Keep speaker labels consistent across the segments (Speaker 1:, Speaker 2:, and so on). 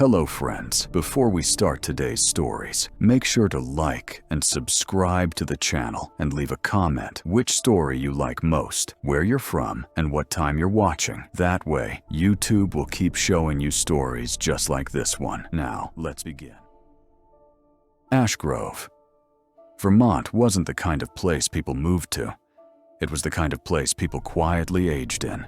Speaker 1: Hello friends, before we start today's stories, make sure to like and subscribe to the channel and leave a comment which story you like most, where you're from, and what time you're watching. That way, YouTube will keep showing you stories just like this one. Now, let's begin. Ash Grove. Vermont wasn't the kind of place people moved to. It was the kind of place people quietly aged in.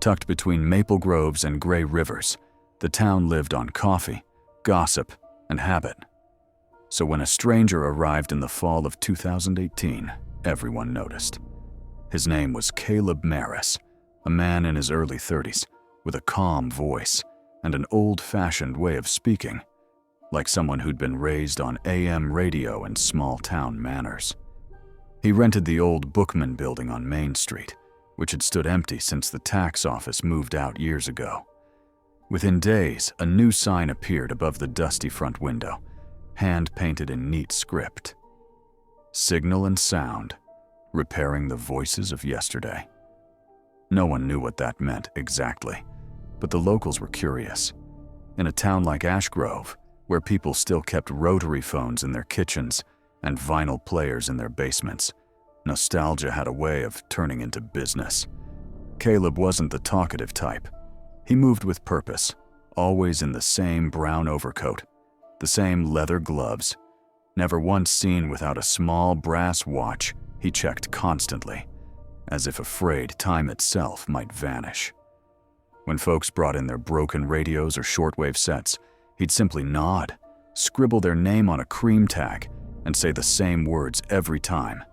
Speaker 1: Tucked between maple groves and gray rivers, the town lived on coffee, gossip, and habit. So when a stranger arrived in the fall of 2018, everyone noticed. His name was Caleb Maris, a man in his early 30s, with a calm voice and an old-fashioned way of speaking, like someone who'd been raised on AM radio and small-town manners. He rented the old Bookman building on Main Street, which had stood empty since the tax office moved out years ago. Within days, a new sign appeared above the dusty front window, hand-painted in neat script. Signal and sound, repairing the voices of yesterday. No one knew what that meant exactly, but the locals were curious. In a town like Ash Grove, where people still kept rotary phones in their kitchens and vinyl players in their basements, nostalgia had a way of turning into business. Caleb wasn't the talkative type. He moved with purpose, always in the same brown overcoat, the same leather gloves, never once seen without a small brass watch he checked constantly, as if afraid time itself might vanish. When folks brought in their broken radios or shortwave sets, he'd simply nod, scribble their name on a cream tag, and say the same words every time.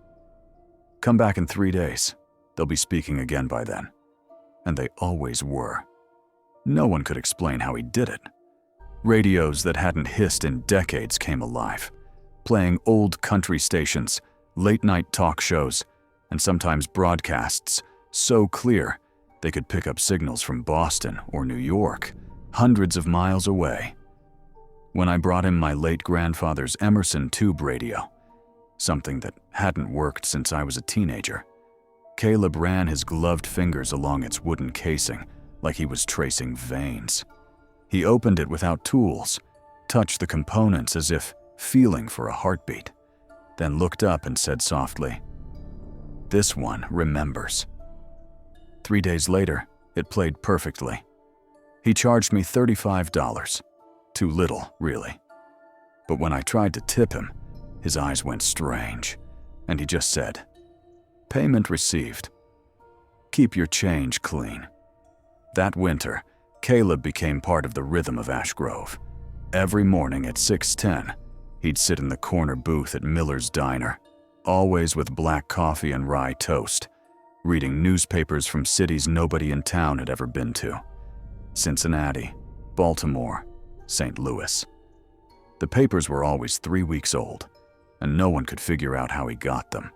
Speaker 1: "Come back in 3 days. They'll be speaking again by then." And they always were. No one could explain how he did it. Radios that hadn't hissed in decades came alive, playing old country stations, late-night talk shows, and sometimes broadcasts so clear they could pick up signals from Boston or New York, hundreds of miles away. When I brought him my late grandfather's Emerson tube radio, something that hadn't worked since I was a teenager, Caleb ran his gloved fingers along its wooden casing like he was tracing veins. He opened it without tools, touched the components as if feeling for a heartbeat, then looked up and said softly, "This one remembers." 3 days later, it played perfectly. He charged me $35. Too little, really. But when I tried to tip him, his eyes went strange, and he just said, "Payment received. Keep your change clean." That winter, Caleb became part of the rhythm of Ash Grove. Every morning at 6:10, he'd sit in the corner booth at Miller's Diner, always with black coffee and rye toast, reading newspapers from cities nobody in town had ever been to. Cincinnati, Baltimore, St. Louis. The papers were always 3 weeks old, and no one could figure out how he got them.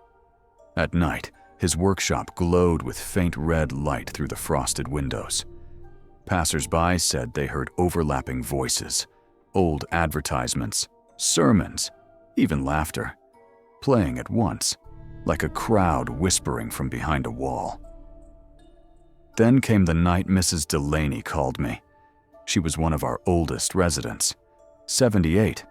Speaker 1: At night, his workshop glowed with faint red light through the frosted windows. Passers-by said they heard overlapping voices, old advertisements, sermons, even laughter, playing at once, like a crowd whispering from behind a wall. Then came the night Mrs. Delaney called me. She was one of our oldest residents, 78,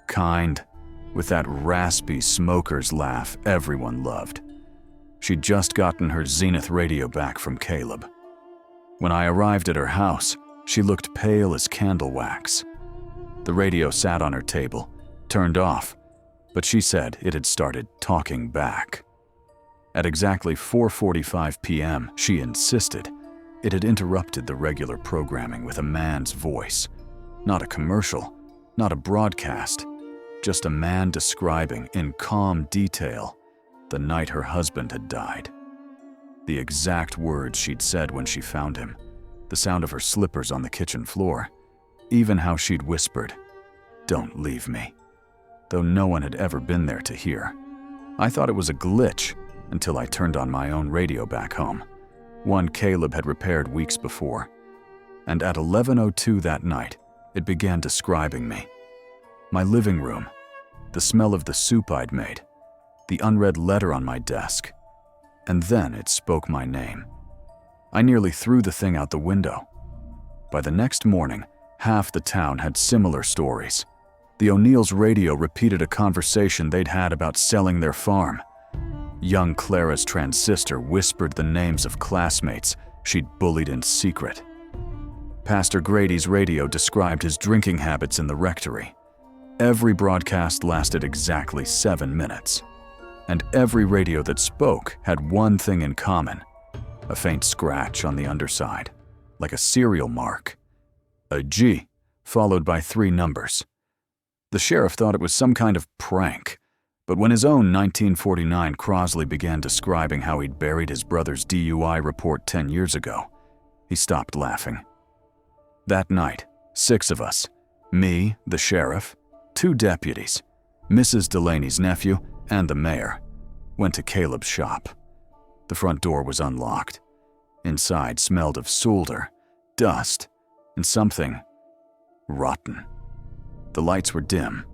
Speaker 1: kind, with that raspy smoker's laugh everyone loved. She'd just gotten her Zenith radio back from Caleb. When I arrived at her house, she looked pale as candle wax. The radio sat on her table, turned off, but she said it had started talking back. At exactly 4:45 p.m., she insisted it had interrupted the regular programming with a man's voice. Not a commercial, not a broadcast, just a man describing in calm detail the night her husband had died. The exact words she'd said when she found him, the sound of her slippers on the kitchen floor, even how she'd whispered, "Don't leave me," though no one had ever been there to hear. I thought it was a glitch until I turned on my own radio back home, one Caleb had repaired weeks before, and at 11:02 that night, it began describing me. My living room, the smell of the soup I'd made, the unread letter on my desk, and then it spoke my name. I nearly threw the thing out the window. By the next morning, Half the town had similar stories. The O'Neill's radio repeated a conversation they'd had about selling their farm. Young Clara's transistor whispered the names of classmates she'd bullied in secret. Pastor Grady's radio described his drinking habits in the rectory. Every broadcast lasted exactly 7 minutes. And every radio that spoke had one thing in common: a faint scratch on the underside, like a serial mark. A G, followed by 3 numbers. The sheriff thought it was some kind of prank, but when his own 1949 Crosley began describing how he'd buried his brother's DUI report 10 years ago, he stopped laughing. That night, 6 of us, me, the sheriff, 2 deputies, Mrs. Delaney's nephew, and the mayor, went to Caleb's shop. The front door was unlocked. Inside smelled of solder, dust, and something rotten. The lights were dim.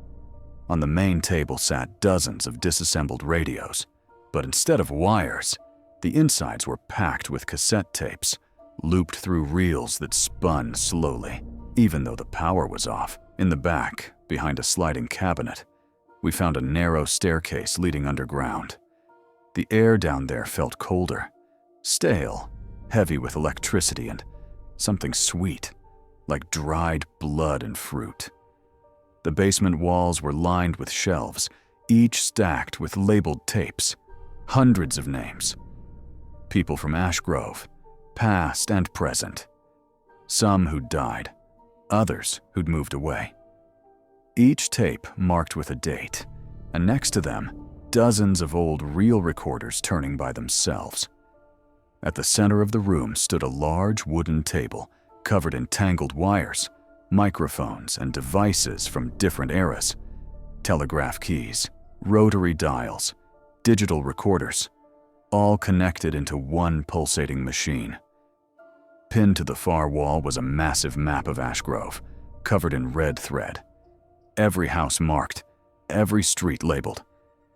Speaker 1: On the main table sat dozens of disassembled radios, but instead of wires, the insides were packed with cassette tapes, looped through reels that spun slowly, even though the power was off. In the back, behind a sliding cabinet, we found a narrow staircase leading underground. The air down there felt colder, stale, heavy with electricity and something sweet, like dried blood and fruit. The basement walls were lined with shelves, each stacked with labeled tapes, hundreds of names. People from Ashgrove, past and present. Some who'd died, others who'd moved away. Each tape marked with a date, and next to them, dozens of old reel recorders turning by themselves. At the center of the room stood a large wooden table covered in tangled wires, microphones, and devices from different eras. Telegraph keys, rotary dials, digital recorders, all connected into one pulsating machine. Pinned to the far wall was a massive map of Ashgrove, covered in red thread. Every house marked, every street labeled,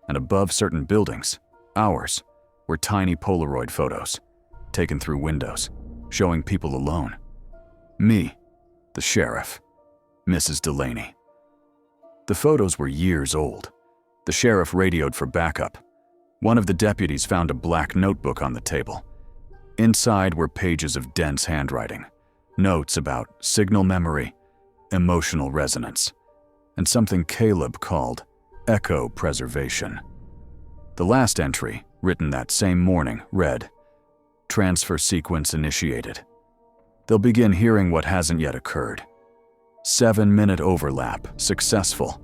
Speaker 1: and above certain buildings, ours, were tiny Polaroid photos, taken through windows, showing people alone. Me, the sheriff, Mrs. Delaney. The photos were years old. The sheriff radioed for backup. One of the deputies found a black notebook on the table. Inside were pages of dense handwriting, notes about signal memory, emotional resonance, and something Caleb called echo preservation. The last entry, written that same morning, read, "Transfer sequence initiated. They'll begin hearing what hasn't yet occurred. 7-minute overlap, successful."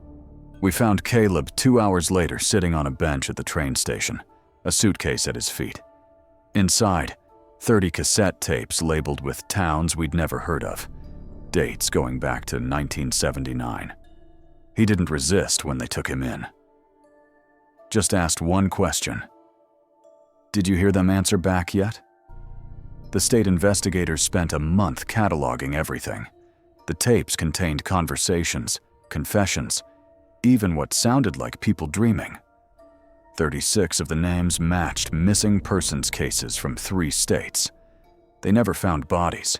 Speaker 1: We found Caleb 2 hours later sitting on a bench at the train station, a suitcase at his feet. Inside, 30 cassette tapes labeled with towns we'd never heard of, dates going back to 1979. He didn't resist when they took him in. Just asked one question. Did you hear them answer back yet? The state investigators spent a month cataloging everything. The tapes contained conversations, confessions, even what sounded like people dreaming. 36 of the names matched missing persons cases from 3 states. They never found bodies,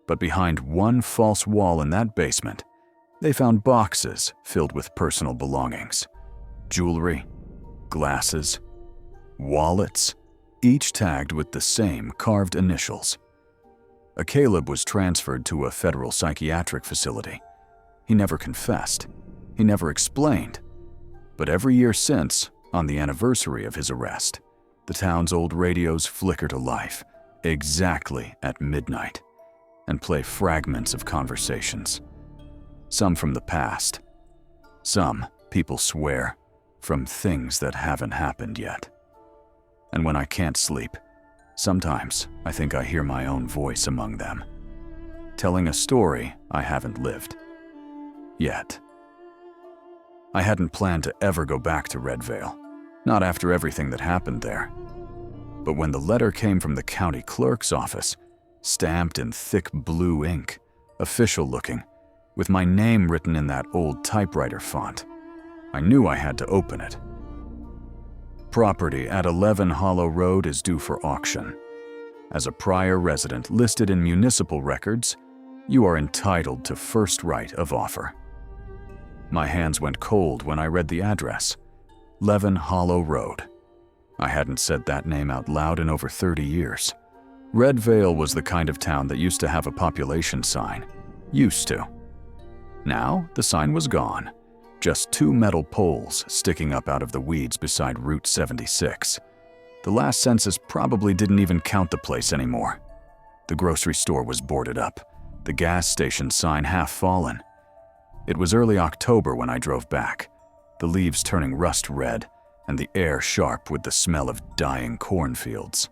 Speaker 1: but behind one false wall in that basement, they found boxes filled with personal belongings. Jewelry, glasses, wallets, each tagged with the same carved initials. A Caleb was transferred to a federal psychiatric facility. He never confessed. He never explained. But every year since, on the anniversary of his arrest, the town's old radios flicker to life, exactly at midnight, and play fragments of conversations. Some from the past. Some, people swear, from things that haven't happened yet. And when I can't sleep, sometimes I think I hear my own voice among them, telling a story I haven't lived. Yet. I hadn't planned to ever go back to Redvale, not after everything that happened there. But when the letter came from the county clerk's office, stamped in thick blue ink, official looking, with my name written in that old typewriter font, I knew I had to open it. Property at 11 Hollow Road is due for auction. As a prior resident listed in municipal records, you are entitled to first right of offer. My hands went cold when I read the address, Levin Hollow Road. I hadn't said that name out loud in over 30 years. Red Vale was the kind of town that used to have a population sign. Used to. Now, the sign was gone. Just 2 metal poles sticking up out of the weeds beside Route 76. The last census probably didn't even count the place anymore. The grocery store was boarded up, the gas station sign half fallen. It was early October when I drove back, the leaves turning rust red and the air sharp with the smell of dying cornfields.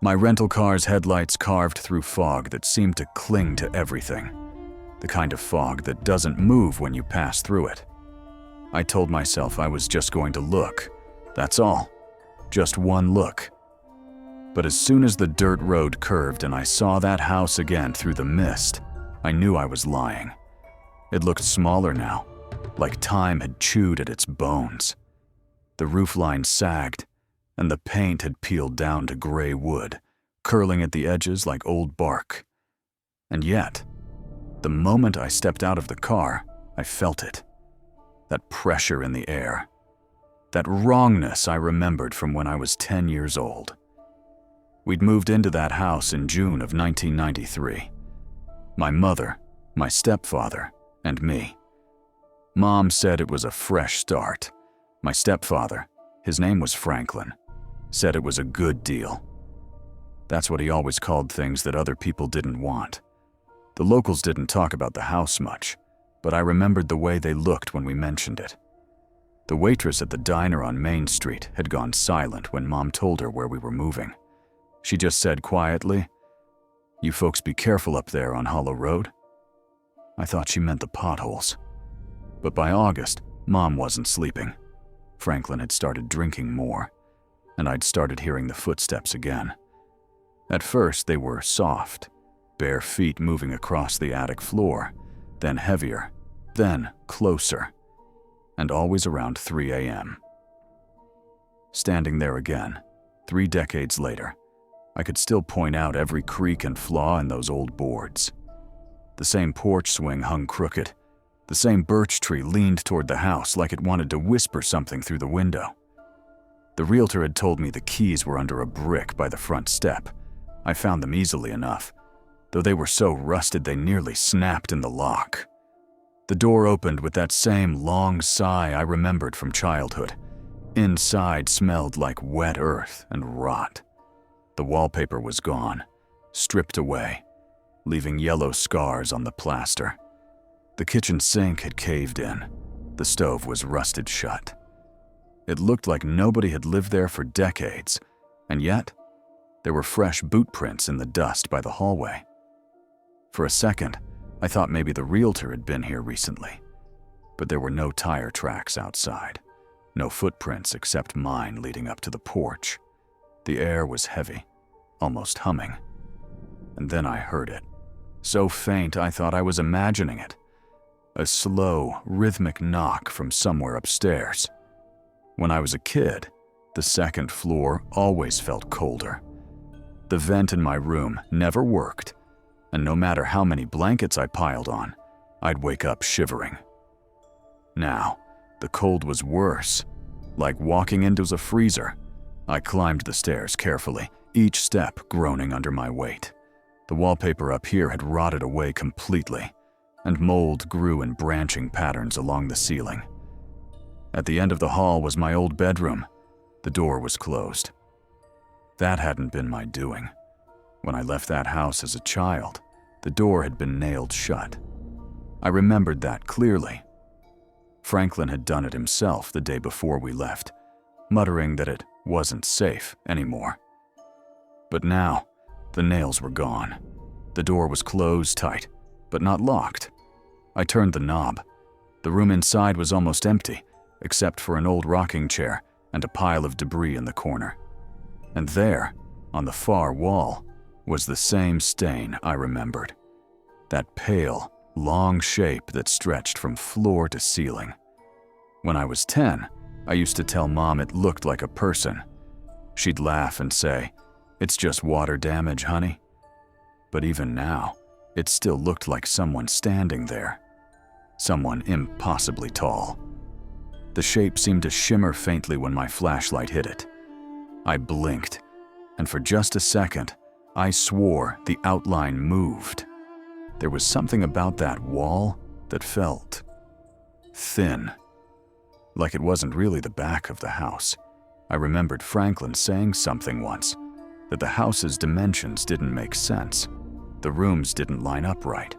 Speaker 1: My rental car's headlights carved through fog that seemed to cling to everything, the kind of fog that doesn't move when you pass through it. I told myself I was just going to look, that's all, just one look. But as soon as the dirt road curved and I saw that house again through the mist, I knew I was lying. It looked smaller now, like time had chewed at its bones. The roofline sagged, and the paint had peeled down to gray wood, curling at the edges like old bark. And yet, the moment I stepped out of the car, I felt it. That pressure in the air. That wrongness I remembered from when I was 10 years old. We'd moved into that house in June of 1993. My mother, my stepfather, and me. Mom said it was a fresh start. My stepfather, his name was Franklin, said it was a good deal. That's what he always called things that other people didn't want. The locals didn't talk about the house much, but I remembered the way they looked when we mentioned it. The waitress at the diner on Main Street had gone silent when Mom told her where we were moving. She just said quietly, "You folks be careful up there on Hollow Road." I thought she meant the potholes. But by August, Mom wasn't sleeping. Franklin had started drinking more, and I'd started hearing the footsteps again. At first, they were soft, bare feet moving across the attic floor, then heavier, then closer, and always around 3 a.m. Standing there again, 3 decades later, I could still point out every creak and flaw in those old boards. The same porch swing hung crooked. The same birch tree leaned toward the house like it wanted to whisper something through the window. The realtor had told me the keys were under a brick by the front step. I found them easily enough, though they were so rusted they nearly snapped in the lock. The door opened with that same long sigh I remembered from childhood. Inside smelled like wet earth and rot. The wallpaper was gone, stripped away, leaving yellow scars on the plaster. The kitchen sink had caved in. The stove was rusted shut. It looked like nobody had lived there for decades, and yet there were fresh boot prints in the dust by the hallway. For a second, I thought maybe the realtor had been here recently, but there were no tire tracks outside, no footprints except mine leading up to the porch. The air was heavy, almost humming. And then I heard it, so faint I thought I was imagining it. A slow, rhythmic knock from somewhere upstairs. When I was a kid, the second floor always felt colder. The vent in my room never worked, and no matter how many blankets I piled on, I'd wake up shivering. Now, the cold was worse, like walking into a freezer. I climbed the stairs carefully, each step groaning under my weight. The wallpaper up here had rotted away completely, and mold grew in branching patterns along the ceiling. At the end of the hall was my old bedroom. The door was closed. That hadn't been my doing. When I left that house as a child, the door had been nailed shut. I remembered that clearly. Franklin had done it himself the day before we left, muttering that it wasn't safe anymore. But now, the nails were gone. The door was closed tight, but not locked. I turned the knob. The room inside was almost empty, except for an old rocking chair and a pile of debris in the corner. And there, on the far wall, was the same stain I remembered. That pale, long shape that stretched from floor to ceiling. When I was 10, I used to tell Mom it looked like a person. She'd laugh and say, "It's just water damage, honey." But even now, it still looked like someone standing there. Someone impossibly tall. The shape seemed to shimmer faintly when my flashlight hit it. I blinked, and for just a second, I swore the outline moved. There was something about that wall that felt thin, like it wasn't really the back of the house. I remembered Franklin saying something once, that the house's dimensions didn't make sense. The rooms didn't line up right.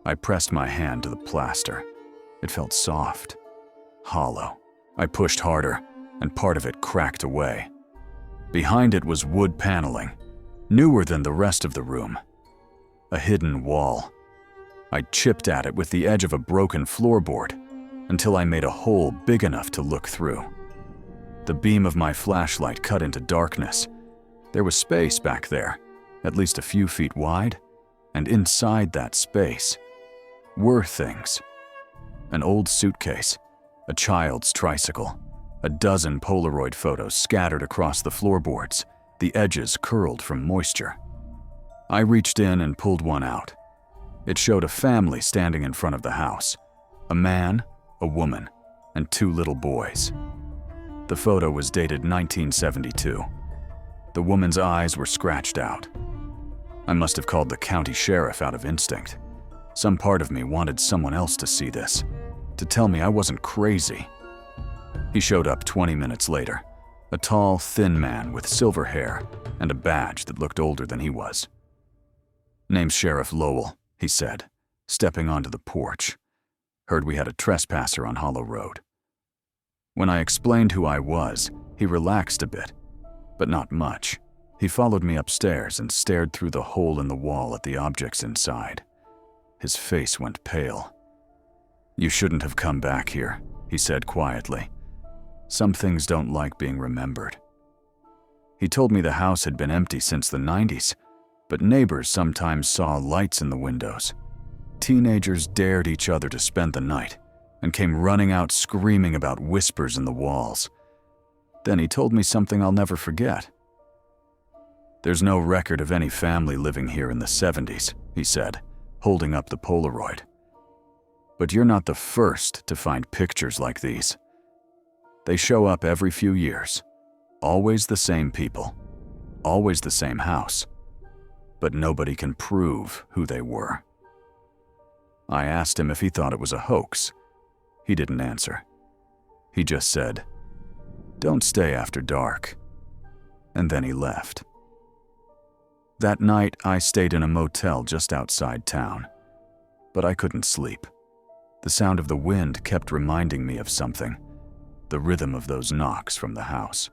Speaker 1: I pressed my hand to the plaster. It felt soft, hollow. I pushed harder, and part of it cracked away. Behind it was wood paneling, newer than the rest of the room. A hidden wall. I chipped at it with the edge of a broken floorboard until I made a hole big enough to look through. The beam of my flashlight cut into darkness. There was space back there, at least a few feet wide, and inside that space were things. An old suitcase, a child's tricycle, a dozen Polaroid photos scattered across the floorboards, the edges curled from moisture. I reached in and pulled one out. It showed a family standing in front of the house, a man, a woman, and 2 little boys. The photo was dated 1972. The woman's eyes were scratched out. I must have called the county sheriff out of instinct. Some part of me wanted someone else to see this, to tell me I wasn't crazy. He showed up 20 minutes later, a tall, thin man with silver hair and a badge that looked older than he was. "Name's Sheriff Lowell," he said, stepping onto the porch. "Heard we had a trespasser on Hollow Road." When I explained who I was, he relaxed a bit, but not much. He followed me upstairs and stared through the hole in the wall at the objects inside. His face went pale. "You shouldn't have come back here," he said quietly. "Some things don't like being remembered." He told me the house had been empty since the 90s, but neighbors sometimes saw lights in the windows. Teenagers dared each other to spend the night and came running out screaming about whispers in the walls. Then he told me something I'll never forget. "There's no record of any family living here in the 70s, he said, holding up the Polaroid. "But you're not the first to find pictures like these. They show up every few years. Always the same people. Always the same house. But nobody can prove who they were." I asked him if he thought it was a hoax. He didn't answer. He just said, "Don't stay after dark." And then he left. That night, I stayed in a motel just outside town. But I couldn't sleep. The sound of the wind kept reminding me of something, the rhythm of those knocks from the house.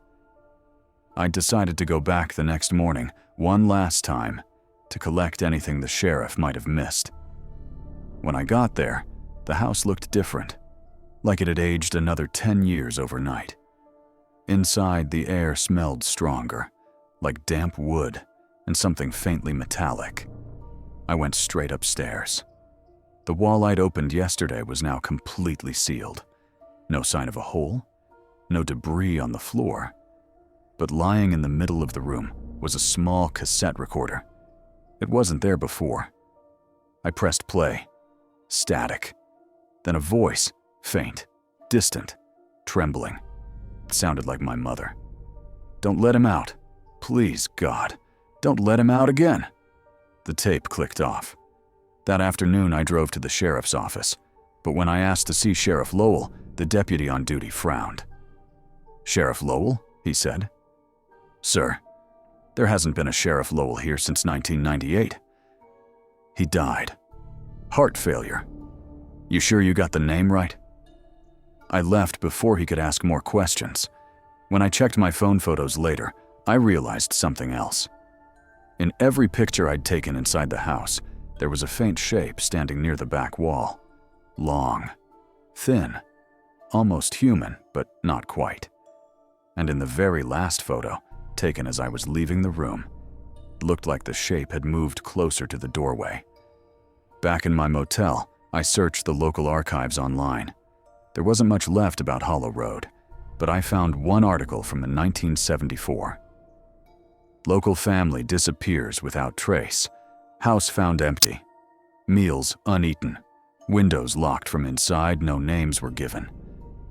Speaker 1: I decided to go back the next morning, one last time, to collect anything the sheriff might have missed. When I got there, the house looked different, like it had aged another 10 years overnight. Inside, the air smelled stronger, like damp wood and something faintly metallic. I went straight upstairs. The wall I'd opened yesterday was now completely sealed. No sign of a hole, no debris on the floor. But lying in the middle of the room was a small cassette recorder. It wasn't there before. I pressed play. Static. Then a voice, faint, distant, trembling. It sounded like my mother. "Don't let him out. Please, God, don't let him out again." The tape clicked off. That afternoon, I drove to the sheriff's office, but when I asked to see Sheriff Lowell, the deputy on duty frowned. "Sheriff Lowell?" he said. "Sir, there hasn't been a Sheriff Lowell here since 1998. He died. Heart failure. You sure you got the name right?" I left before he could ask more questions. When I checked my phone photos later, I realized something else. In every picture I'd taken inside the house, there was a faint shape standing near the back wall. Long, thin, almost human, but not quite. And in the very last photo, taken as I was leaving the room, it looked like the shape had moved closer to the doorway. Back in my motel, I searched the local archives online. There wasn't much left about Hollow Road, but I found one article from 1974. "Local family disappears without trace. House found empty. Meals uneaten. Windows locked from inside, no names were given.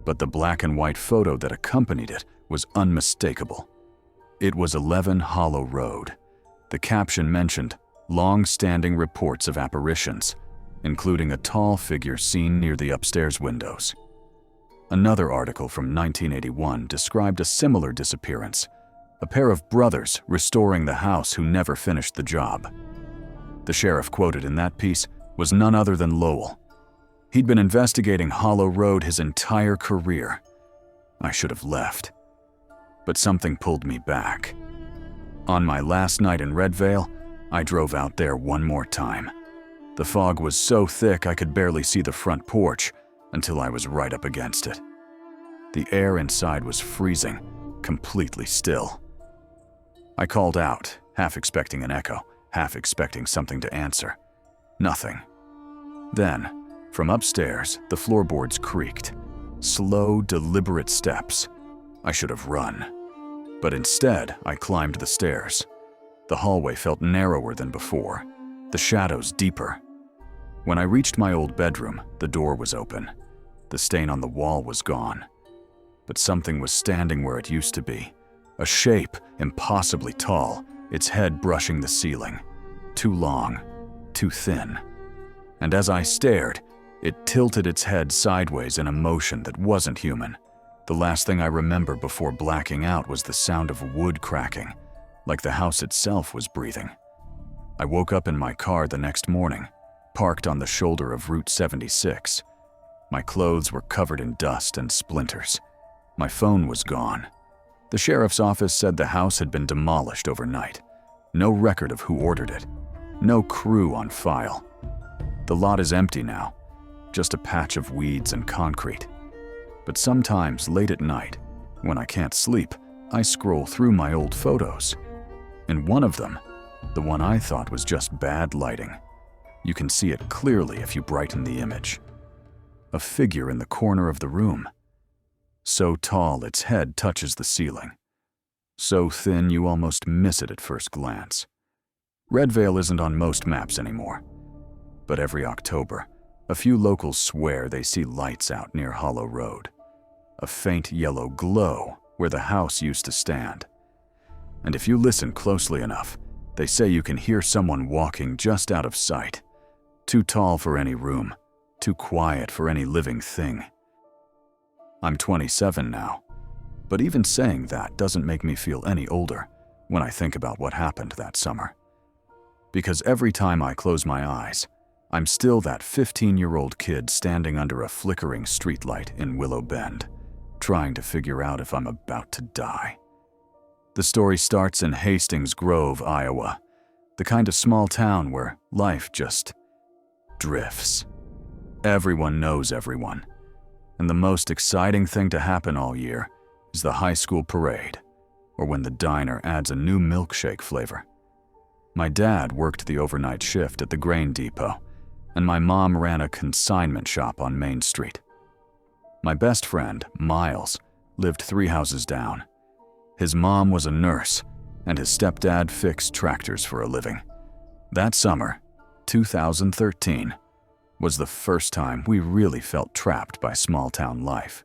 Speaker 1: But the black and white photo that accompanied it was unmistakable. It was 11 Hollow Road. The caption mentioned long-standing reports of apparitions, including a tall figure seen near the upstairs windows. Another article from 1981 described a similar disappearance, a pair of brothers restoring the house who never finished the job. The sheriff quoted in that piece was none other than Lowell. He'd been investigating Hollow Road his entire career. I should have left. But something pulled me back. On my last night in Redvale, I drove out there one more time. The fog was so thick I could barely see the front porch until I was right up against it. The air inside was freezing, completely still. I called out, half expecting an echo, half expecting something to answer. Nothing. Then, from upstairs, the floorboards creaked. Slow, deliberate steps. I should have run. But instead, I climbed the stairs. The hallway felt narrower than before, the shadows deeper. When I reached my old bedroom, the door was open. The stain on the wall was gone. But something was standing where it used to be. A shape, impossibly tall, its head brushing the ceiling. Too long, too thin. And as I stared, it tilted its head sideways in a motion that wasn't human. The last thing I remember before blacking out was the sound of wood cracking, like the house itself was breathing. I woke up in my car the next morning, parked on the shoulder of Route 76. My clothes were covered in dust and splinters. My phone was gone. The sheriff's office said the house had been demolished overnight. No record of who ordered it. No crew on file. The lot is empty now, just a patch of weeds and concrete. But sometimes late at night, when I can't sleep, I scroll through my old photos. In one of them, the one I thought was just bad lighting, you can see it clearly if you brighten the image. A figure in the corner of the room. So tall its head touches the ceiling. So thin you almost miss it at first glance. Redvale isn't on most maps anymore. But every October, a few locals swear they see lights out near Hollow Road. A faint yellow glow where the house used to stand. And if you listen closely enough, they say you can hear someone walking just out of sight. Too tall for any room, too quiet for any living thing. I'm 27 now, but even saying that doesn't make me feel any older when I think about what happened that summer. Because every time I close my eyes, I'm still that 15-year-old kid standing under a flickering streetlight in Willow Bend, trying to figure out if I'm about to die. The story starts in Hastings Grove, Iowa, the kind of small town where life just drifts. Everyone knows everyone, and the most exciting thing to happen all year is the high school parade, or when the diner adds a new milkshake flavor. My dad worked the overnight shift at the grain depot, and my mom ran a consignment shop on Main Street. My best friend, Miles, lived 3 houses down. His mom was a nurse, and his stepdad fixed tractors for a living. That summer, 2013, was the first time we really felt trapped by small-town life.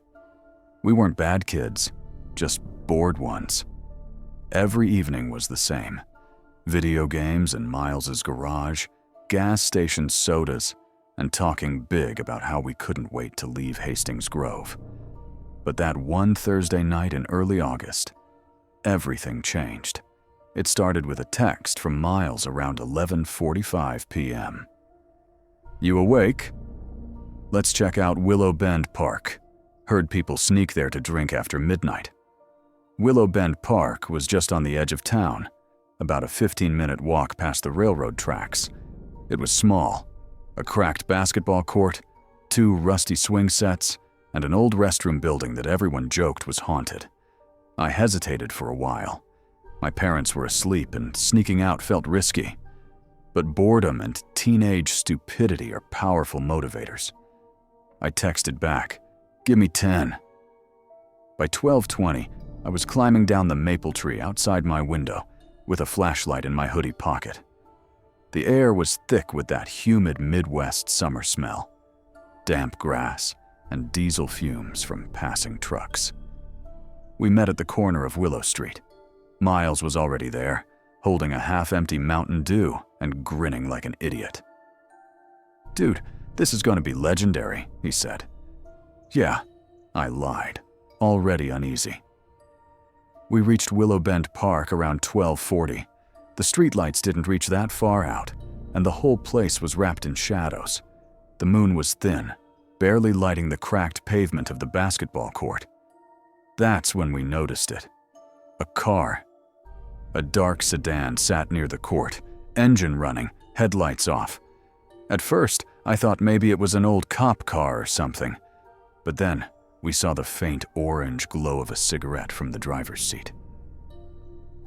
Speaker 1: We weren't bad kids, just bored ones. Every evening was the same. Video games in Miles's garage, gas station sodas, and talking big about how we couldn't wait to leave Hastings Grove. But that one Thursday night in early August, everything changed. It started with a text from Miles around 11:45 p.m. "You awake? Let's check out Willow Bend Park. Heard people sneak there to drink after midnight." Willow Bend Park was just on the edge of town, about a 15-minute walk past the railroad tracks. It was small, a cracked basketball court, 2 rusty swing sets, and an old restroom building that everyone joked was haunted. I hesitated for a while. My parents were asleep and sneaking out felt risky. But boredom and teenage stupidity are powerful motivators. I texted back, "Give me 10. By 12:20, I was climbing down the maple tree outside my window with a flashlight in my hoodie pocket. The air was thick with that humid Midwest summer smell, damp grass and diesel fumes from passing trucks. We met at the corner of Willow Street. Miles was already there, holding a half-empty Mountain Dew and grinning like an idiot. "Dude, this is going to be legendary," he said. "Yeah," I lied, already uneasy. We reached Willow Bend Park around 12:40. The streetlights didn't reach that far out, and the whole place was wrapped in shadows. The moon was thin, barely lighting the cracked pavement of the basketball court. That's when we noticed it. A car. A dark sedan sat near the court, engine running, headlights off. At first, I thought maybe it was an old cop car or something, but then we saw the faint orange glow of a cigarette from the driver's seat.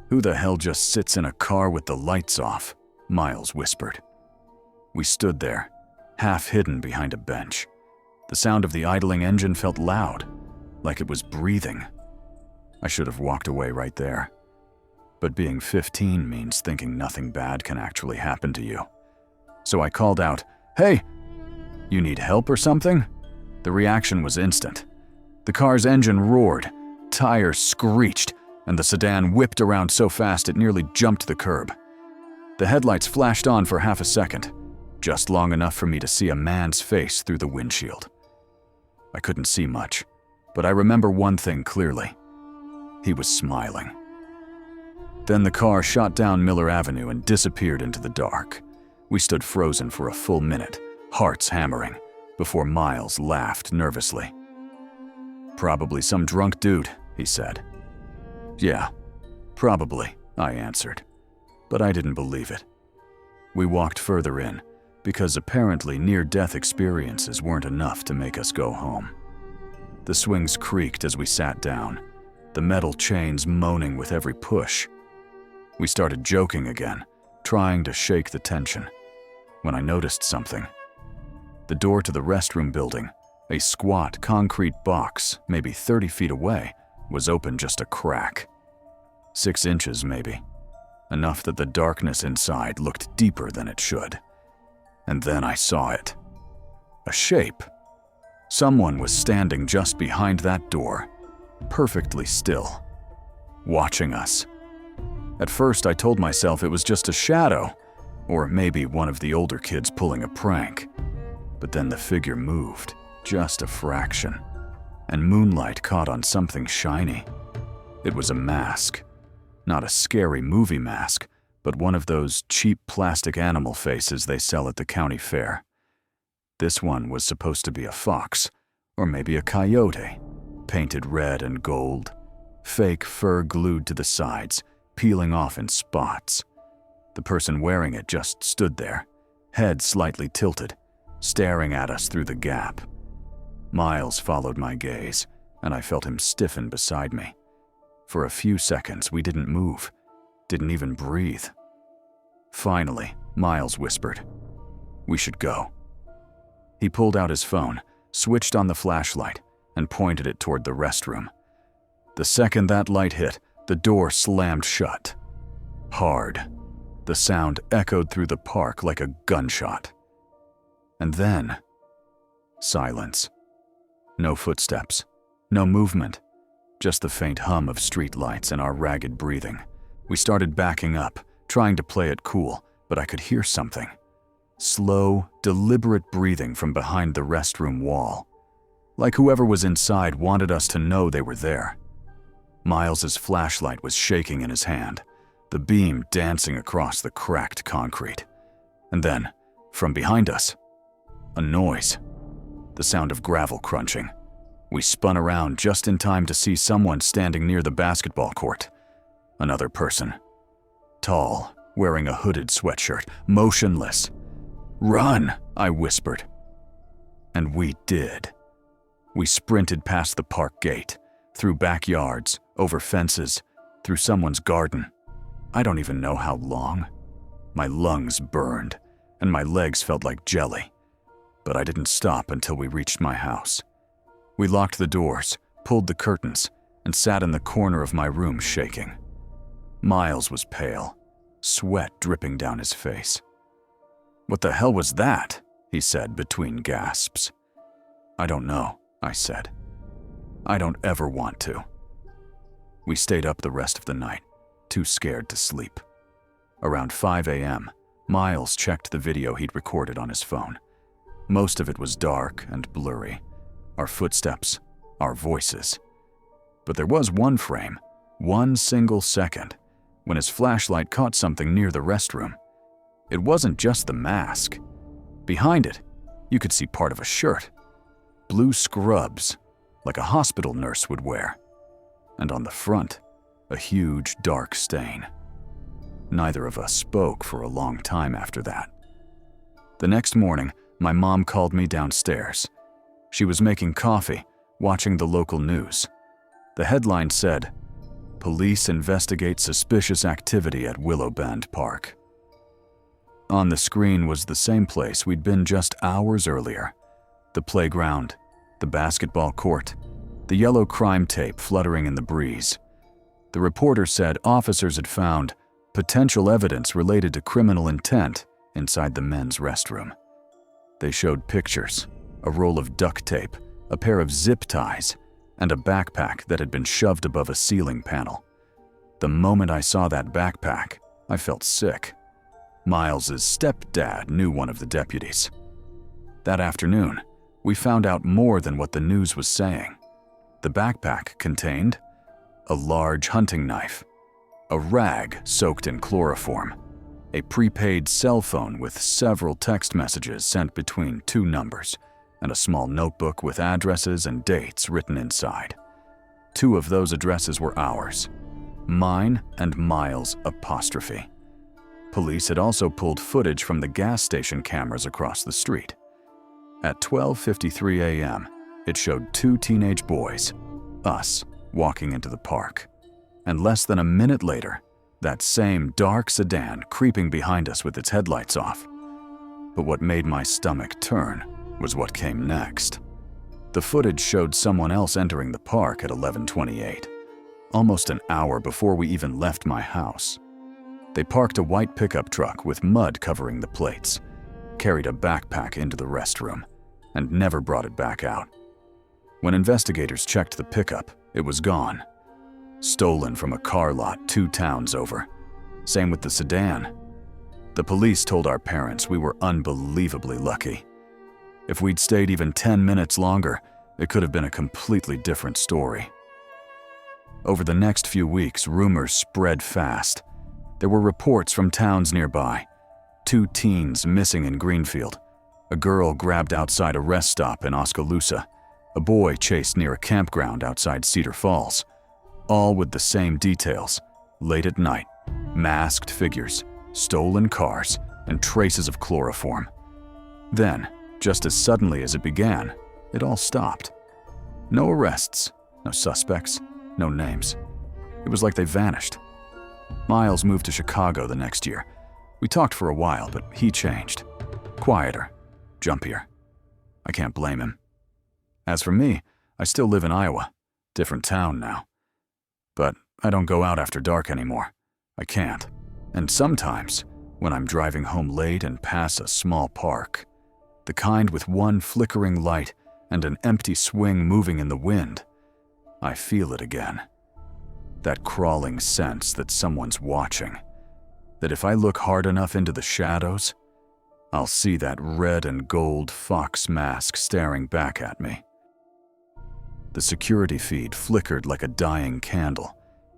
Speaker 1: "Who the hell just sits in a car with the lights off?" Miles whispered. We stood there, half hidden behind a bench. The sound of the idling engine felt loud, like it was breathing. I should have walked away right there. But being 15 means thinking nothing bad can actually happen to you. So I called out, "Hey, you need help or something?" The reaction was instant. The car's engine roared, tires screeched, and the sedan whipped around so fast it nearly jumped the curb. The headlights flashed on for half a second, just long enough for me to see a man's face through the windshield. I couldn't see much, but I remember one thing clearly. He was smiling. Then the car shot down Miller Avenue and disappeared into the dark. We stood frozen for a full minute, hearts hammering, before Miles laughed nervously. "Probably some drunk dude," he said. "Yeah, probably," I answered, but I didn't believe it. We walked further in, because apparently near-death experiences weren't enough to make us go home. The swings creaked as we sat down, the metal chains moaning with every push. We started joking again, trying to shake the tension, when I noticed something. The door to the restroom building, a squat concrete box maybe 30 feet away, was open just a crack. 6 inches maybe, enough that the darkness inside looked deeper than it should. And then I saw it. A shape. Someone was standing just behind that door, perfectly still, watching us. At first I told myself it was just a shadow, or maybe one of the older kids pulling a prank. But then the figure moved, just a fraction, and moonlight caught on something shiny. It was a mask. Not a scary movie mask, but one of those cheap plastic animal faces they sell at the county fair. This one was supposed to be a fox, or maybe a coyote, painted red and gold, fake fur glued to the sides, peeling off in spots. The person wearing it just stood there, head slightly tilted, staring at us through the gap. Miles followed my gaze, and I felt him stiffen beside me. For a few seconds, we didn't move, didn't even breathe. Finally, Miles whispered, "We should go." He pulled out his phone, switched on the flashlight, and pointed it toward the restroom. The second that light hit, the door slammed shut. Hard. The sound echoed through the park like a gunshot. And then, silence. No footsteps, no movement, just the faint hum of street lights and our ragged breathing. We started backing up, trying to play it cool, but I could hear something. Slow, deliberate breathing from behind the restroom wall. Like whoever was inside wanted us to know they were there. Miles's flashlight was shaking in his hand, the beam dancing across the cracked concrete. And then, from behind us, a noise. The sound of gravel crunching. We spun around just in time to see someone standing near the basketball court. Another person. Tall, wearing a hooded sweatshirt, motionless. "Run," I whispered. And we did. We sprinted past the park gate, through backyards, over fences, through someone's garden. I don't even know how long. My lungs burned, and my legs felt like jelly. But I didn't stop until we reached my house. We locked the doors, pulled the curtains, and sat in the corner of my room shaking. Miles was pale, sweat dripping down his face. "What the hell was that?" he said between gasps. "I don't know," I said. "I don't ever want to." We stayed up the rest of the night, too scared to sleep. Around 5 a.m., Miles checked the video he'd recorded on his phone. Most of it was dark and blurry. Our footsteps, our voices. But there was one frame, one single second, when his flashlight caught something near the restroom. It wasn't just the mask. Behind it, you could see part of a shirt. Blue scrubs, like a hospital nurse would wear. And on the front, a huge dark stain. Neither of us spoke for a long time after that. The next morning, my mom called me downstairs. She was making coffee, watching the local news. The headline said, "Police investigate suspicious activity at Willow Bend Park." On the screen was the same place we'd been just hours earlier. The playground, the basketball court, the yellow crime tape fluttering in the breeze. The reporter said officers had found potential evidence related to criminal intent inside the men's restroom. They showed pictures, a roll of duct tape, a pair of zip ties, and a backpack that had been shoved above a ceiling panel. The moment I saw that backpack, I felt sick. Miles's stepdad knew one of the deputies. That afternoon, we found out more than what the news was saying. The backpack contained a large hunting knife, a rag soaked in chloroform, a prepaid cell phone with several text messages sent between 2 numbers, and a small notebook with addresses and dates written inside. 2 of those addresses were ours, mine and Miles'. Police had also pulled footage from the gas station cameras across the street. At 12:53 a.m., it showed 2 teenage boys, us, walking into the park. And less than a minute later, that same dark sedan creeping behind us with its headlights off. But what made my stomach turn was what came next. The footage showed someone else entering the park at 11:28, almost an hour before we even left my house. They parked a white pickup truck with mud covering the plates, carried a backpack into the restroom, and never brought it back out. When investigators checked the pickup, it was gone. Stolen from a car lot 2 towns over. Same with the sedan. The police told our parents we were unbelievably lucky. If we'd stayed even 10 minutes longer, it could have been a completely different story. Over the next few weeks, rumors spread fast. There were reports from towns nearby. 2 teens missing in Greenfield. A girl grabbed outside a rest stop in Oskaloosa. A boy chased near a campground outside Cedar Falls. All with the same details. Late at night, masked figures, stolen cars, and traces of chloroform. Then, just as suddenly as it began, it all stopped. No arrests, no suspects, no names. It was like they vanished. Miles moved to Chicago the next year. We talked for a while, but he changed. Quieter, jumpier. I can't blame him. As for me, I still live in Iowa. Different town now. But I don't go out after dark anymore. I can't. And sometimes, when I'm driving home late and pass a small park, the kind with one flickering light and an empty swing moving in the wind, I feel it again. That crawling sense that someone's watching. That if I look hard enough into the shadows, I'll see that red and gold fox mask staring back at me. The security feed flickered like a dying candle,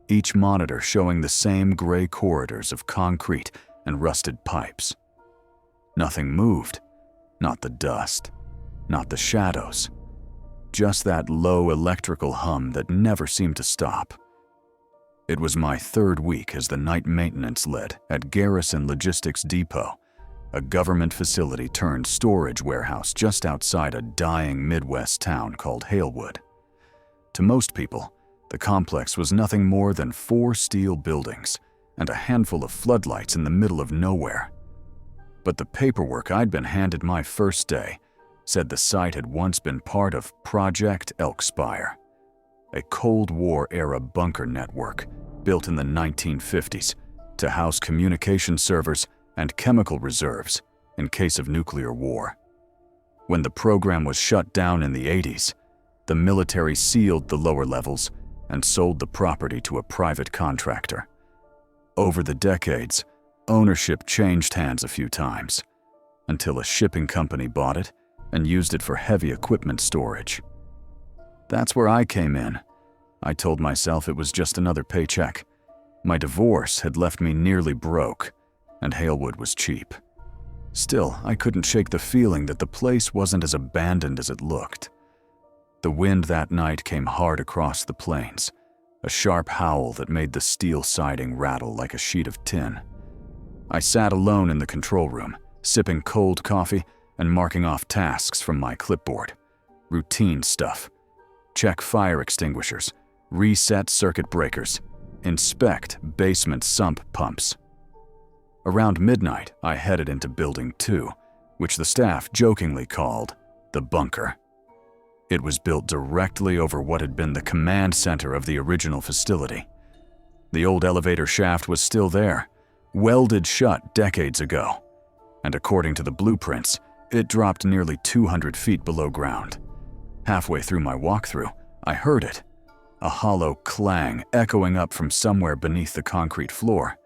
Speaker 1: each monitor showing the same gray corridors of concrete and rusted pipes. Nothing moved. Not the dust. Not the shadows. Just that low electrical hum that never seemed to stop. It was my 3rd week as the night maintenance lead at Garrison Logistics Depot, a government facility turned storage warehouse just outside a dying Midwest town called Halewood. To most people, the complex was nothing more than 4 steel buildings and a handful of floodlights in the middle of nowhere. But the paperwork I'd been handed my first day said the site had once been part of Project Elkspire, a Cold War-era bunker network built in the 1950s to house communication servers and chemical reserves in case of nuclear war. When the program was shut down in the 80s, the military sealed the lower levels and sold the property to a private contractor. Over the decades, ownership changed hands a few times, until a shipping company bought it and used it for heavy equipment storage. That's where I came in. I told myself it was just another paycheck. My divorce had left me nearly broke, and Halewood was cheap. Still, I couldn't shake the feeling that the place wasn't as abandoned as it looked. The wind that night came hard across the plains, a sharp howl that made the steel siding rattle like a sheet of tin. I sat alone in the control room, sipping cold coffee and marking off tasks from my clipboard. Routine stuff. Check fire extinguishers, reset circuit breakers, inspect basement sump pumps. Around midnight, I headed into Building 2, which the staff jokingly called the bunker. It was built directly over what had been the command center of the original facility. The old elevator shaft was still there, welded shut decades ago, and according to the blueprints, it dropped nearly 200 feet below ground. Halfway through my walkthrough, I heard it, a hollow clang echoing up from somewhere beneath the concrete floor.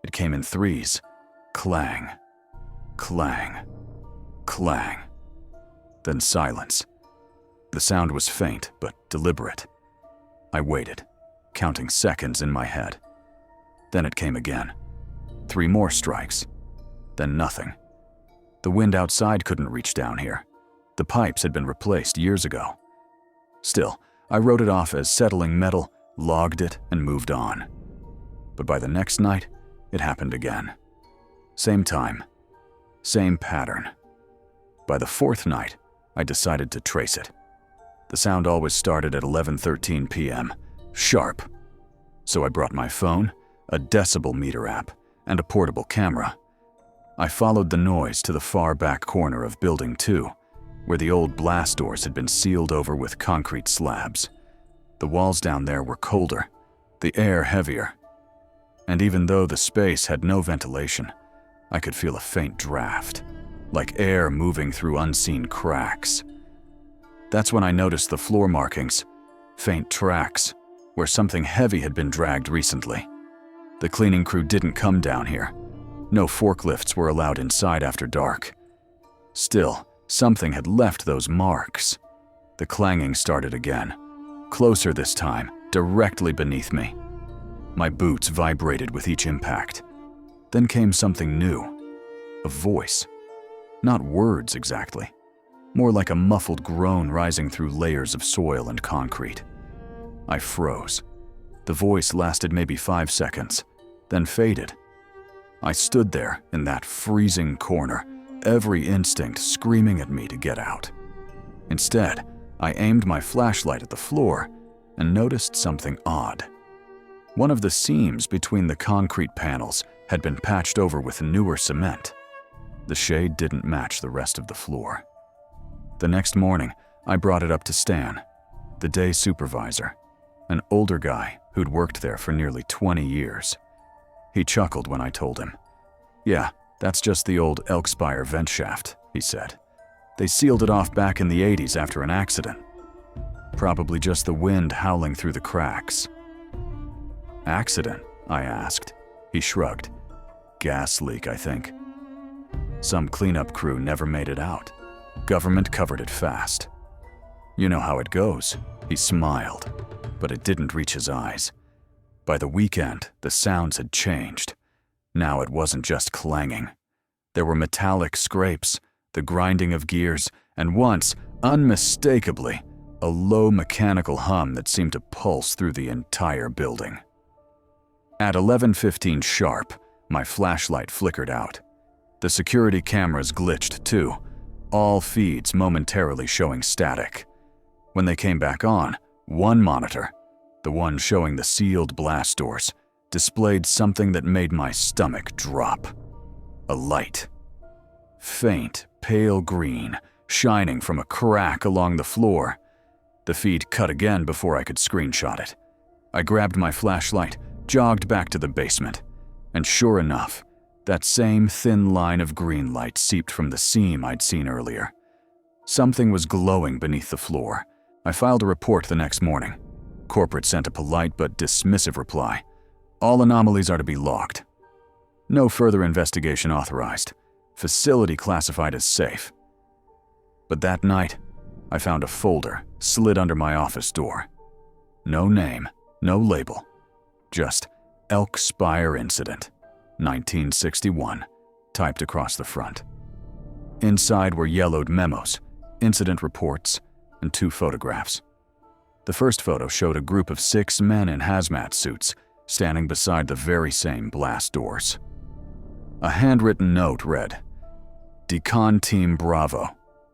Speaker 1: It came in threes. Clang, clang, clang. Then silence. The sound was faint but deliberate. I waited, counting seconds in my head. Then it came again. 3 more strikes. Then nothing. The wind outside couldn't reach down here. The pipes had been replaced years ago. Still, I wrote it off as settling metal, logged it, and moved on. But by the next night, it happened again. Same time, same pattern. By the 4th night, I decided to trace it. The sound always started at 11:13 p.m., sharp. So I brought my phone, a decibel meter app, and a portable camera. I followed the noise to the far back corner of Building 2, where the old blast doors had been sealed over with concrete slabs. The walls down there were colder, the air heavier. And even though the space had no ventilation, I could feel a faint draft, like air moving through unseen cracks. That's when I noticed the floor markings, faint tracks, where something heavy had been dragged recently. The cleaning crew didn't come down here. No forklifts were allowed inside after dark. Still, something had left those marks. The clanging started again, closer this time, directly beneath me. My boots vibrated with each impact. Then came something new. A voice. Not words exactly. More like a muffled groan rising through layers of soil and concrete. I froze. The voice lasted maybe 5 seconds, then faded. I stood there in that freezing corner, every instinct screaming at me to get out. Instead, I aimed my flashlight at the floor and noticed something odd. One of the seams between the concrete panels had been patched over with newer cement. The shade didn't match the rest of the floor. The next morning, I brought it up to Stan, the day supervisor, an older guy who'd worked there for nearly 20 years. He chuckled when I told him. "Yeah, that's just the old Elkspire vent shaft," he said. "They sealed it off back in the 80s after an accident. Probably just the wind howling through the cracks." "Accident?" I asked. He shrugged. "Gas leak, I think. Some cleanup crew never made it out. Government covered it fast. You know how it goes." He smiled, but it didn't reach his eyes. By the weekend, the sounds had changed. Now it wasn't just clanging. There were metallic scrapes, the grinding of gears, and once, unmistakably, a low mechanical hum that seemed to pulse through the entire building. At 11:15 sharp, my flashlight flickered out. The security cameras glitched too, all feeds momentarily showing static. When they came back on, one monitor, the one showing the sealed blast doors, displayed something that made my stomach drop. A light. Faint, pale green, shining from a crack along the floor. The feed cut again before I could screenshot it. I grabbed my flashlight, jogged back to the basement, and sure enough, That same thin line of green light seeped from the seam I'd seen earlier. Something was glowing beneath the floor. I filed a report the next morning. Corporate sent a polite but dismissive reply. All anomalies are to be logged. No further investigation authorized. Facility classified as safe. But that night, I found a folder slid under my office door. No name, no label. Just Elk Spire Incident, 1961, typed across the front. Inside were yellowed memos, incident reports, and 2 photographs. The first photo showed a group of 6 men in hazmat suits standing beside the very same blast doors. A handwritten note read, Decon Team Bravo,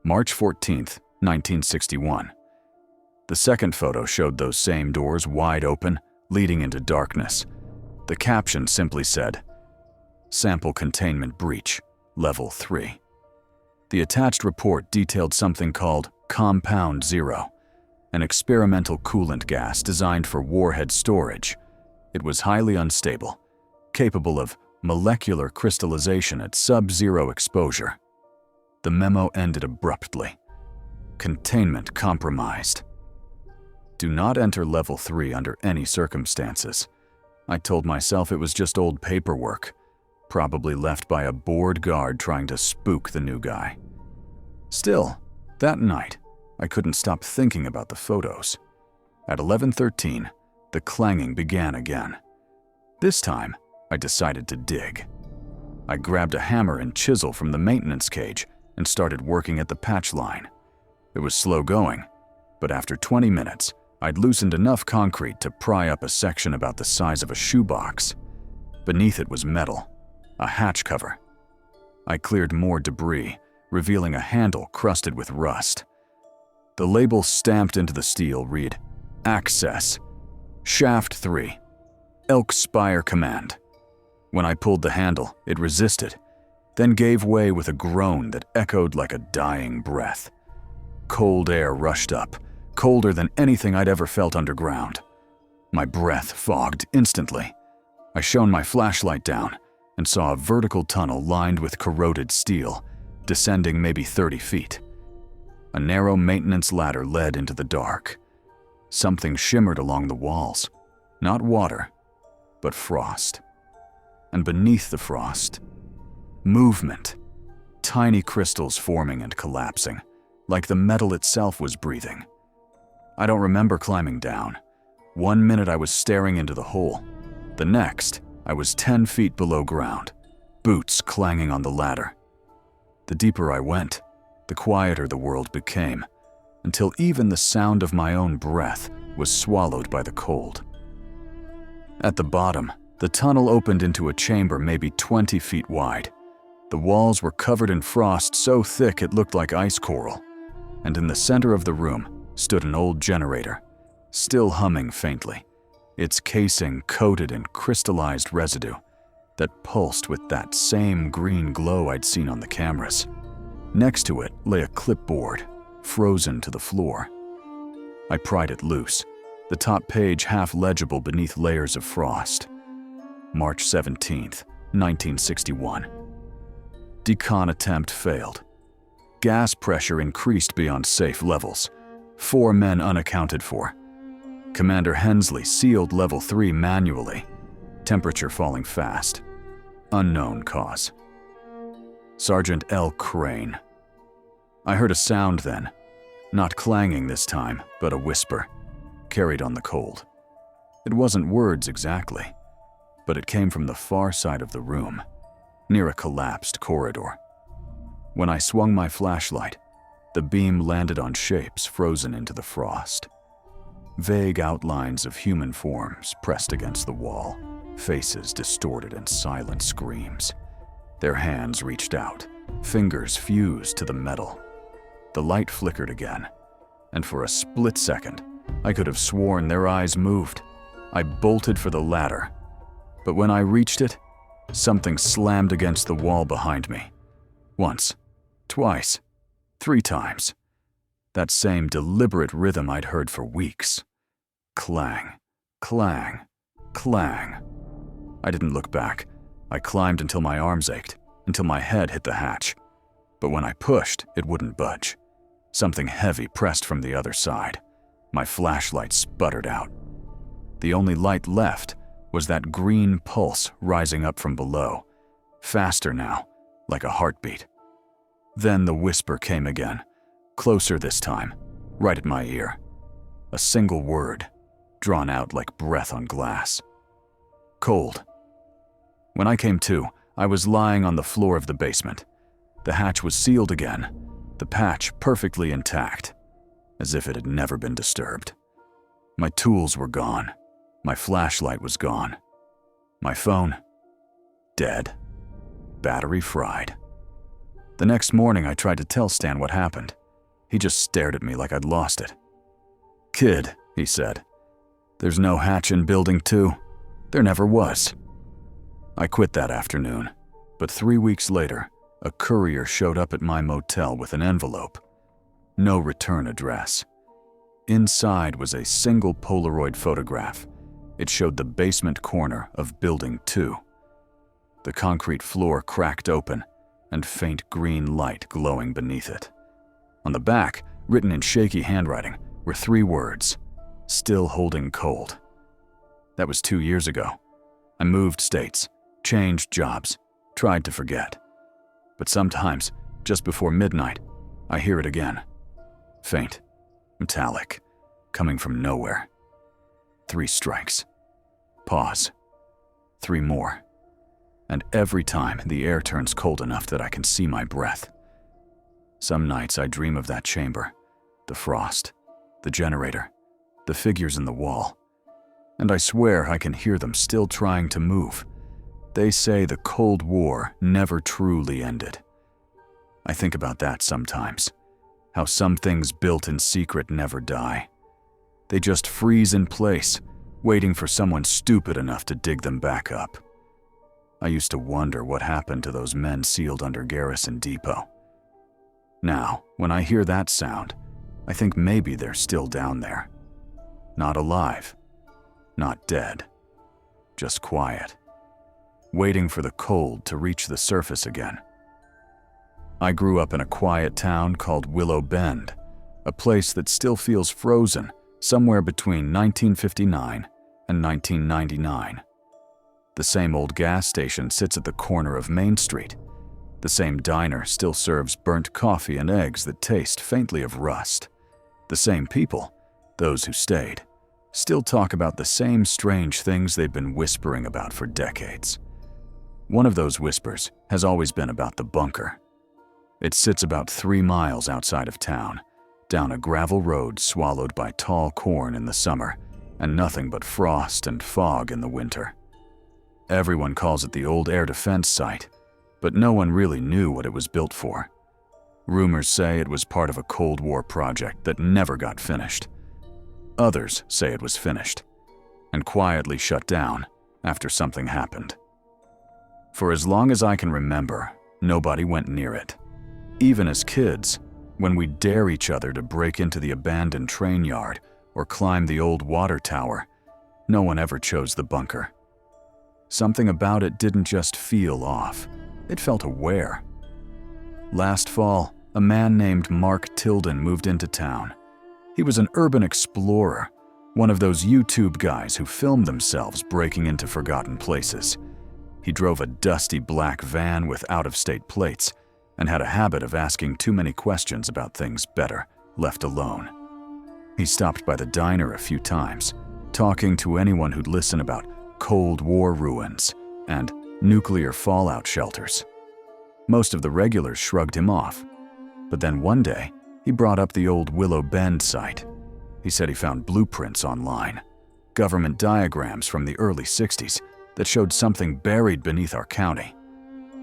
Speaker 1: March 14th, 1961. The second photo showed those same doors wide open, leading into darkness. The caption simply said, Sample Containment Breach, Level 3. The attached report detailed something called Compound Zero, an experimental coolant gas designed for warhead storage. It was highly unstable, capable of molecular crystallization at sub-zero exposure. The memo ended abruptly. Containment compromised. Do not enter Level 3 under any circumstances. I told myself it was just old paperwork, probably left by a bored guard trying to spook the new guy. Still, that night, I couldn't stop thinking about the photos. At 11:13, the clanging began again. This time, I decided to dig. I grabbed a hammer and chisel from the maintenance cage and started working at the patch line. It was slow going, but after 20 minutes, I'd loosened enough concrete to pry up a section about the size of a shoebox. Beneath it was metal, a hatch cover. I cleared more debris, revealing a handle crusted with rust. The label stamped into the steel read, Access, Shaft 3, Elk Spire Command. When I pulled the handle, it resisted, then gave way with a groan that echoed like a dying breath. Cold air rushed up, colder than anything I'd ever felt underground. My breath fogged instantly. I shone my flashlight down and saw a vertical tunnel lined with corroded steel, descending maybe 30 feet. A narrow maintenance ladder led into the dark. Something shimmered along the walls. Not water, but frost. And beneath the frost, movement. Tiny crystals forming and collapsing, like the metal itself was breathing. I don't remember climbing down. 1 minute I was staring into the hole. The next, I was 10 feet below ground, boots clanging on the ladder. The deeper I went, the quieter the world became, until even the sound of my own breath was swallowed by the cold. At the bottom, the tunnel opened into a chamber maybe 20 feet wide. The walls were covered in frost so thick it looked like ice coral, and in the center of the room stood an old generator, still humming faintly, its casing coated in crystallized residue that pulsed with that same green glow I'd seen on the cameras. Next to it lay a clipboard, frozen to the floor. I pried it loose, the top page half legible beneath layers of frost. March 17th, 1961. Decon attempt failed. Gas pressure increased beyond safe levels. 4 men unaccounted for. Commander Hensley sealed Level 3 manually. Temperature falling fast. Unknown cause. Sergeant L. Crane. I heard a sound then. Not clanging this time, but a whisper, carried on the cold. It wasn't words exactly, but it came from the far side of the room, near a collapsed corridor. When I swung my flashlight, the beam landed on shapes frozen into the frost. Vague outlines of human forms pressed against the wall, faces distorted in silent screams. Their hands reached out, fingers fused to the metal. The light flickered again, and for a split second, I could have sworn their eyes moved. I bolted for the ladder, but when I reached it, something slammed against the wall behind me. Once, twice, 3 times. That same deliberate rhythm I'd heard for weeks. Clang, clang, clang. I didn't look back. I climbed until my arms ached, until my head hit the hatch. But when I pushed, it wouldn't budge. Something heavy pressed from the other side. My flashlight sputtered out. The only light left was that green pulse rising up from below, faster now, like a heartbeat. Then the whisper came again, closer this time, right at my ear. A single word, drawn out like breath on glass. Cold. When I came to, I was lying on the floor of the basement. The hatch was sealed again, the patch perfectly intact, as if it had never been disturbed. My tools were gone. My flashlight was gone. My phone, dead. Battery fried. The next morning, I tried to tell Stan what happened. He just stared at me like I'd lost it. "Kid," he said, "there's no hatch in Building 2. There never was." I quit that afternoon, but 3 weeks later, a courier showed up at my motel with an envelope. No return address. Inside was a single Polaroid photograph. It showed the basement corner of Building 2. The concrete floor cracked open, and faint green light glowing beneath it. On the back, written in shaky handwriting, were 3 words, "Still holding cold." That was 2 years ago. I moved states, changed jobs, tried to forget. But sometimes, just before midnight, I hear it again. Faint, metallic, coming from nowhere. 3 strikes. Pause. 3 more. And every time the air turns cold enough that I can see my breath. Some nights I dream of that chamber, the frost, the generator, the figures in the wall. And I swear I can hear them still trying to move. They say the Cold War never truly ended. I think about that sometimes, how some things built in secret never die. They just freeze in place, waiting for someone stupid enough to dig them back up. I used to wonder what happened to those men sealed under Garrison Depot. Now, when I hear that sound, I think maybe they're still down there. Not alive, not dead, just quiet, waiting for the cold to reach the surface again. I grew up in a quiet town called Willow Bend, a place that still feels frozen somewhere between 1959 and 1999. The same old gas station sits at the corner of Main Street. The same diner still serves burnt coffee and eggs that taste faintly of rust. The same people, those who stayed, still talk about the same strange things they've been whispering about for decades. One of those whispers has always been about the bunker. It sits about 3 miles outside of town, down a gravel road swallowed by tall corn in the summer and nothing but frost and fog in the winter. Everyone calls it the old air defense site, but no one really knew what it was built for. Rumors say it was part of a Cold War project that never got finished. Others say it was finished and quietly shut down after something happened. For as long as I can remember, nobody went near it. Even as kids, when we'd dare each other to break into the abandoned train yard or climb the old water tower, no one ever chose the bunker. Something about it didn't just feel off, it felt aware. Last fall, a man named Mark Tilden moved into town. He was an urban explorer, one of those YouTube guys who film themselves breaking into forgotten places. He drove a dusty black van with out-of-state plates and had a habit of asking too many questions about things better left alone. He stopped by the diner a few times, talking to anyone who'd listen about Cold War ruins and nuclear fallout shelters. Most of the regulars shrugged him off, but then one day, he brought up the old Willow Bend site. He said he found blueprints online, government diagrams from the early 60s that showed something buried beneath our county.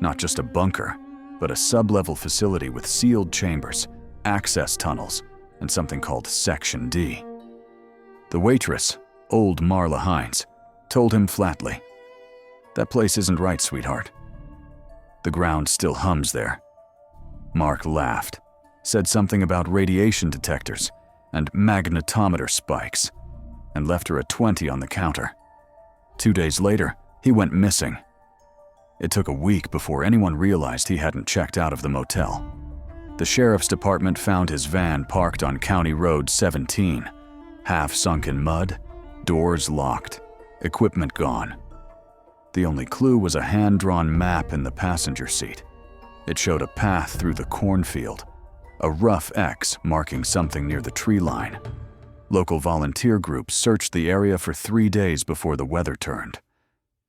Speaker 1: Not just a bunker, but a sub-level facility with sealed chambers, access tunnels, and something called Section D. The waitress, old Marla Hines, told him flatly, "That place isn't right, sweetheart." The ground still hums there. Mark laughed, said something about radiation detectors and magnetometer spikes, and left her a 20 on the counter. 2 days later, he went missing. It took a week before anyone realized he hadn't checked out of the motel. The sheriff's department found his van parked on County Road 17, half sunk in mud, doors locked, equipment gone. The only clue was a hand-drawn map in the passenger seat. It showed a path through the cornfield, a rough X marking something near the tree line. Local volunteer groups searched the area for 3 days before the weather turned.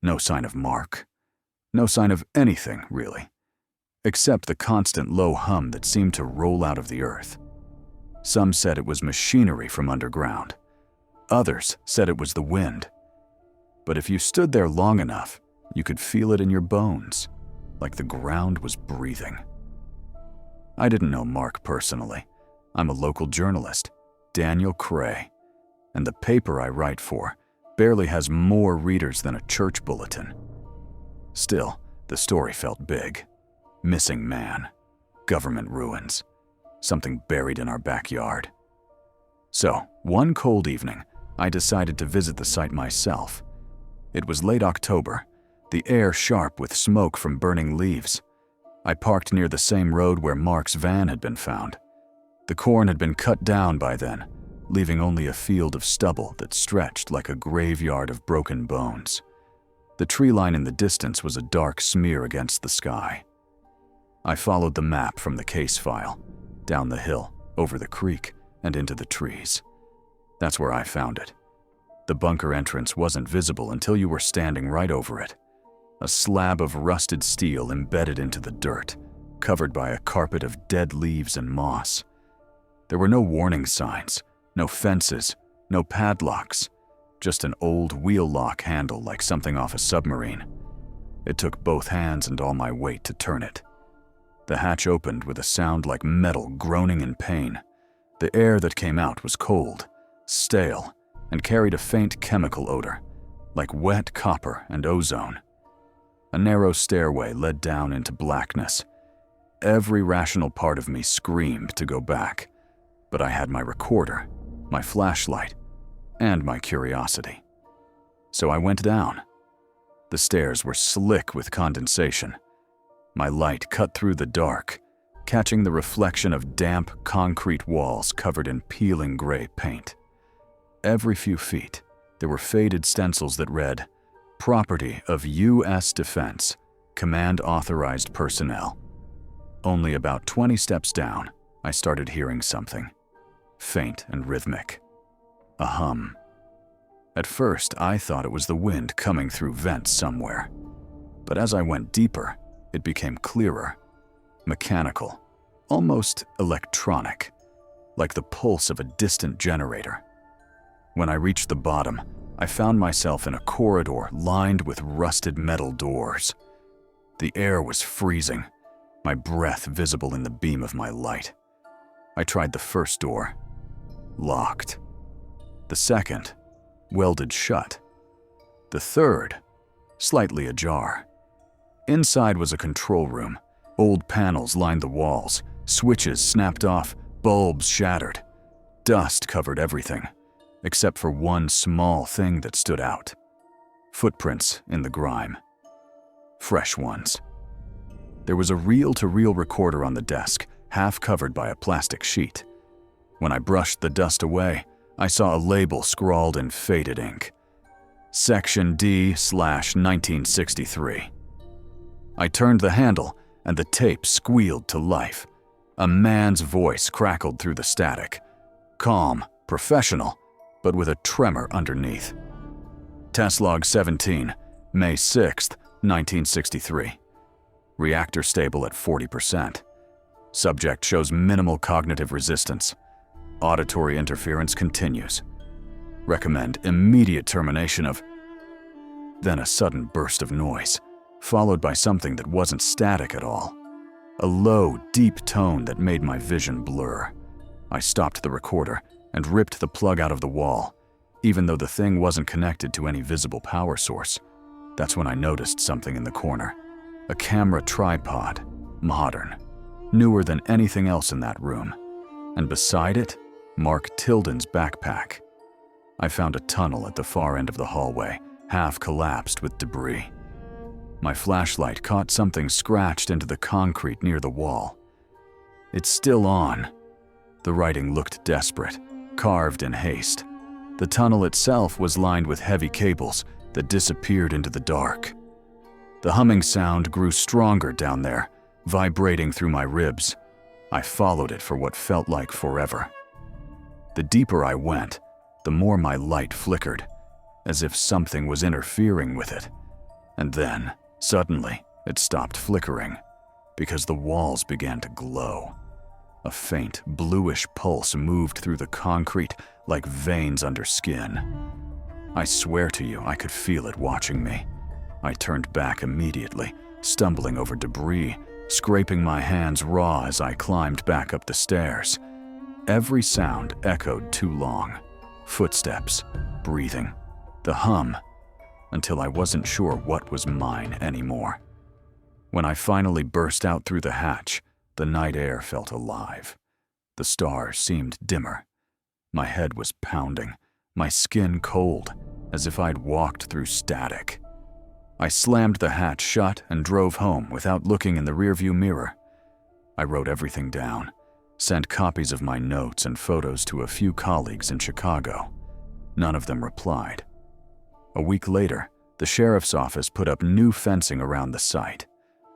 Speaker 1: No sign of Mark. No sign of anything, really, except the constant low hum that seemed to roll out of the earth. Some said it was machinery from underground. Others said it was the wind. But if you stood there long enough, you could feel it in your bones, like the ground was breathing. I didn't know Mark personally. I'm a local journalist, Daniel Cray, and the paper I write for barely has more readers than a church bulletin. Still, the story felt big. Missing man, government ruins, something buried in our backyard. So, one cold evening, I decided to visit the site myself. It was late October, the air sharp with smoke from burning leaves. I parked near the same road where Mark's van had been found. The corn had been cut down by then, leaving only a field of stubble that stretched like a graveyard of broken bones. The tree line in the distance was a dark smear against the sky. I followed the map from the case file, down the hill, over the creek, and into the trees. That's where I found it. The bunker entrance wasn't visible until you were standing right over it. A slab of rusted steel embedded into the dirt, covered by a carpet of dead leaves and moss. There were no warning signs, no fences, no padlocks, just an old wheel lock handle like something off a submarine. It took both hands and all my weight to turn it. The hatch opened with a sound like metal groaning in pain. The air that came out was cold, stale, and carried a faint chemical odor, like wet copper and ozone. A narrow stairway led down into blackness. Every rational part of me screamed to go back, but I had my recorder, my flashlight, and my curiosity. So I went down. The stairs were slick with condensation. My light cut through the dark, catching the reflection of damp concrete walls covered in peeling gray paint. Every few feet, there were faded stencils that read, "Property of U.S. Defense, Command Authorized Personnel." Only about 20 steps down, I started hearing something, faint and rhythmic. A hum. At first, I thought it was the wind coming through vents somewhere. But as I went deeper, it became clearer, mechanical, almost electronic, like the pulse of a distant generator. When I reached the bottom, I found myself in a corridor lined with rusted metal doors. The air was freezing, my breath visible in the beam of my light. I tried the first door. Locked. The second, welded shut. The third, slightly ajar. Inside was a control room. Old panels lined the walls, switches snapped off, bulbs shattered. Dust covered everything, except for one small thing that stood out. Footprints in the grime. Fresh ones. There was a reel-to-reel recorder on the desk, half covered by a plastic sheet. When I brushed the dust away, I saw a label scrawled in faded ink. Section D/1963. I turned the handle, and the tape squealed to life. A man's voice crackled through the static. Calm, professional, but with a tremor underneath. Test log 17, May 6th, 1963. Reactor stable at 40%. Subject shows minimal cognitive resistance. Auditory interference continues. Recommend immediate termination of... Then a sudden burst of noise, followed by something that wasn't static at all. A low, deep tone that made my vision blur. I stopped the recorder and ripped the plug out of the wall, even though the thing wasn't connected to any visible power source. That's when I noticed something in the corner. A camera tripod, modern, newer than anything else in that room. And beside it, Mark Tilden's backpack. I found a tunnel at the far end of the hallway, half collapsed with debris. My flashlight caught something scratched into the concrete near the wall. "It's still on." The writing looked desperate, carved in haste. The tunnel itself was lined with heavy cables that disappeared into the dark. The humming sound grew stronger down there, vibrating through my ribs. I followed it for what felt like forever. The deeper I went, the more my light flickered, as if something was interfering with it. And then, suddenly, it stopped flickering, because the walls began to glow. A faint, bluish pulse moved through the concrete like veins under skin. I swear to you, I could feel it watching me. I turned back immediately, stumbling over debris, scraping my hands raw as I climbed back up the stairs. Every sound echoed too long. Footsteps, breathing, the hum, until I wasn't sure what was mine anymore. When I finally burst out through the hatch, the night air felt alive. The stars seemed dimmer. My head was pounding, my skin cold, as if I'd walked through static. I slammed the hatch shut and drove home without looking in the rearview mirror. I wrote everything down, sent copies of my notes and photos to a few colleagues in Chicago. None of them replied. A week later, the sheriff's office put up new fencing around the site.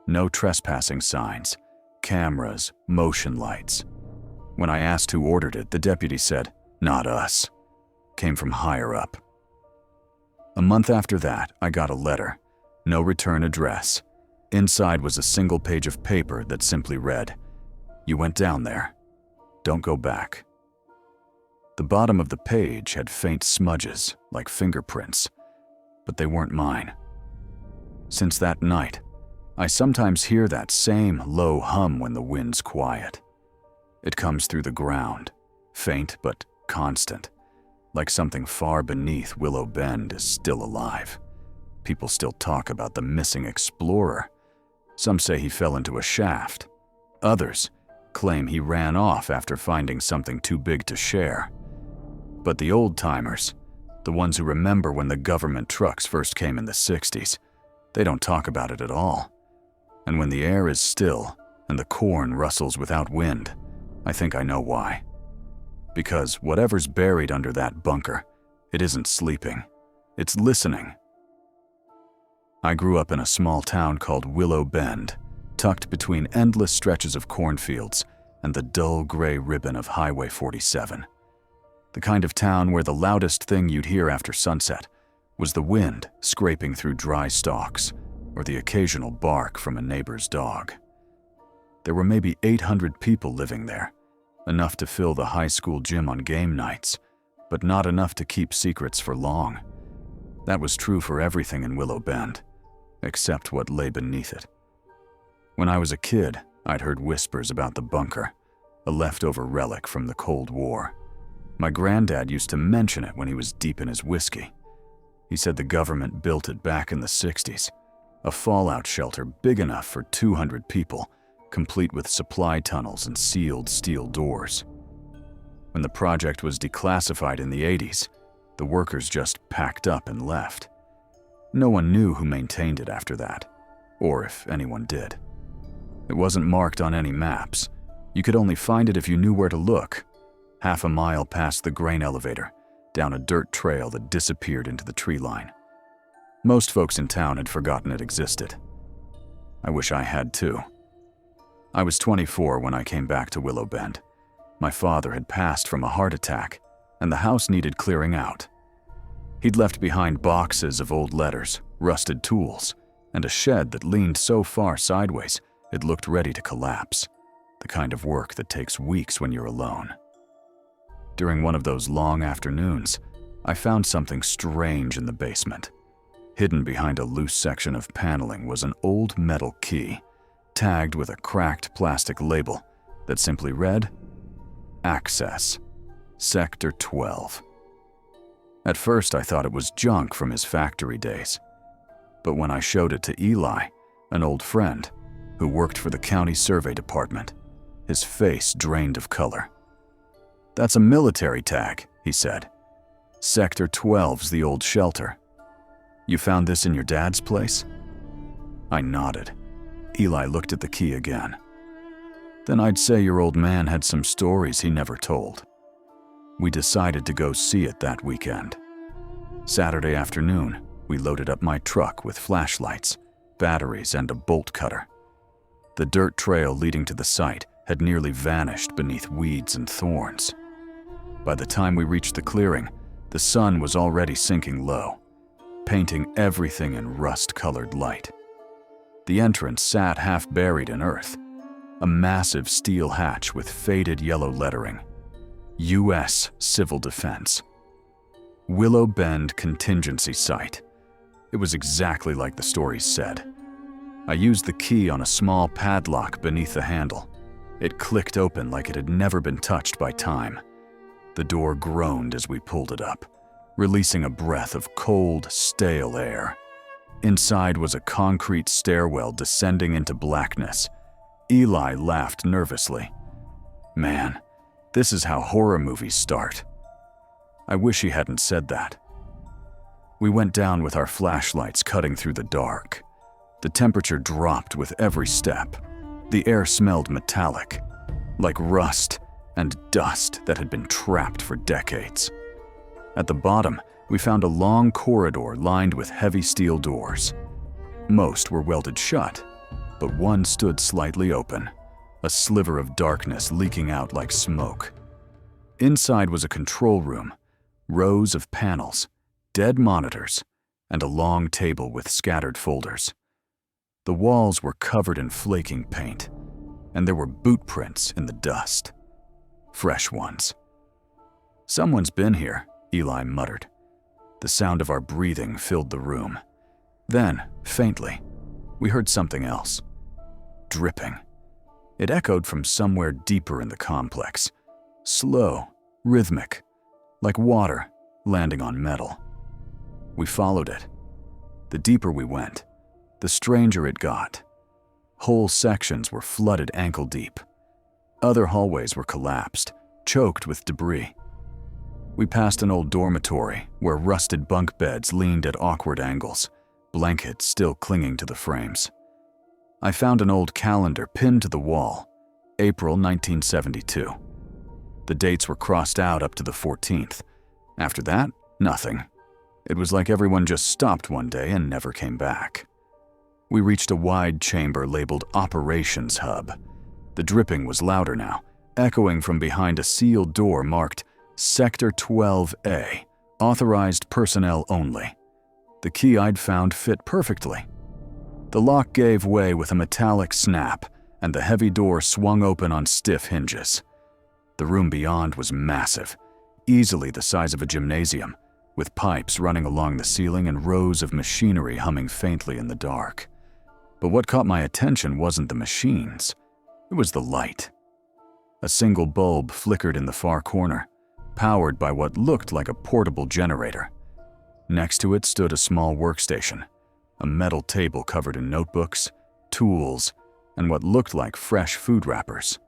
Speaker 1: No trespassing signs, cameras, motion lights. When I asked who ordered it, the deputy said, "Not us." Came from higher up. A month after that, I got a letter. No return address. Inside was a single page of paper that simply read, "You went down there. Don't go back." The bottom of the page had faint smudges, like fingerprints, but they weren't mine. Since that night, I sometimes hear that same low hum when the wind's quiet. It comes through the ground, faint but constant, like something far beneath Willow Bend is still alive. People still talk about the missing explorer. Some say he fell into a shaft. Others claim he ran off after finding something too big to share. But the old-timers, the ones who remember when the government trucks first came in the 60s, they don't talk about it at all. And when the air is still and the corn rustles without wind, I think I know why. Because whatever's buried under that bunker, it isn't sleeping. It's listening. I grew up in a small town called Willow Bend, tucked between endless stretches of cornfields and the dull gray ribbon of Highway 47. The kind of town where the loudest thing you'd hear after sunset was the wind scraping through dry stalks or the occasional bark from a neighbor's dog. There were maybe 800 people living there, enough to fill the high school gym on game nights, but not enough to keep secrets for long. That was true for everything in Willow Bend, except what lay beneath it. When I was a kid, I'd heard whispers about the bunker, a leftover relic from the Cold War. My granddad used to mention it when he was deep in his whiskey. He said the government built it back in the 60s, a fallout shelter big enough for 200 people, complete with supply tunnels and sealed steel doors. When the project was declassified in the 80s, the workers just packed up and left. No one knew who maintained it after that, or if anyone did. It wasn't marked on any maps. You could only find it if you knew where to look. Half a mile past the grain elevator, down a dirt trail that disappeared into the tree line. Most folks in town had forgotten it existed. I wish I had too. I was 24 when I came back to Willow Bend. My father had passed from a heart attack, and the house needed clearing out. He'd left behind boxes of old letters, rusted tools, and a shed that leaned so far sideways it looked ready to collapse, the kind of work that takes weeks when you're alone. During one of those long afternoons, I found something strange in the basement. Hidden behind a loose section of paneling was an old metal key, tagged with a cracked plastic label that simply read, "Access, Sector 12. At first, I thought it was junk from his factory days. But when I showed it to Eli, an old friend who worked for the county survey department, his face drained of color. "That's a military tag," he said. "Sector 12's the old shelter. You found this in your dad's place?" I nodded. Eli looked at the key again. Then I'd say your old man had some stories he never told. We decided to go see it that weekend. Saturday afternoon, we loaded up my truck with flashlights, batteries, and a bolt cutter. The dirt trail leading to the site had nearly vanished beneath weeds and thorns. By the time we reached the clearing, the sun was already sinking low, painting everything in rust-colored light. The entrance sat half buried in earth, a massive steel hatch with faded yellow lettering. U.S. Civil Defense. Willow Bend Contingency Site. It was exactly like the stories said. I used the key on a small padlock beneath the handle. It clicked open like it had never been touched by time. The door groaned as we pulled it up, releasing a breath of cold, stale air. Inside was a concrete stairwell descending into blackness. Eli laughed nervously. Man, this is how horror movies start. I wish he hadn't said that. We went down with our flashlights cutting through the dark. The temperature dropped with every step. The air smelled metallic, like rust and dust that had been trapped for decades. At the bottom, we found a long corridor lined with heavy steel doors. Most were welded shut, but one stood slightly open, a sliver of darkness leaking out like smoke. Inside was a control room, rows of panels, dead monitors, and a long table with scattered folders. The walls were covered in flaking paint, and there were boot prints in the dust. Fresh ones. Someone's been here, Eli muttered. The sound of our breathing filled the room. Then, faintly, we heard something else. Dripping. It echoed from somewhere deeper in the complex. Slow, rhythmic, like water landing on metal. We followed it. The deeper we went, the stranger it got. Whole sections were flooded ankle deep. Other hallways were collapsed, choked with debris. We passed an old dormitory where rusted bunk beds leaned at awkward angles, blankets still clinging to the frames. I found an old calendar pinned to the wall, April 1972. The dates were crossed out up to the 14th. After that, nothing. It was like everyone just stopped one day and never came back. We reached a wide chamber labeled Operations Hub. The dripping was louder now, echoing from behind a sealed door marked Sector 12A, authorized personnel only. The key I'd found fit perfectly. The lock gave way with a metallic snap, and the heavy door swung open on stiff hinges. The room beyond was massive, easily the size of a gymnasium, with pipes running along the ceiling and rows of machinery humming faintly in the dark. But what caught my attention wasn't the machines. It was the light. A single bulb flickered in the far corner, powered by what looked like a portable generator. Next to it stood a small workstation, a metal table covered in notebooks, tools, and what looked like fresh food wrappers.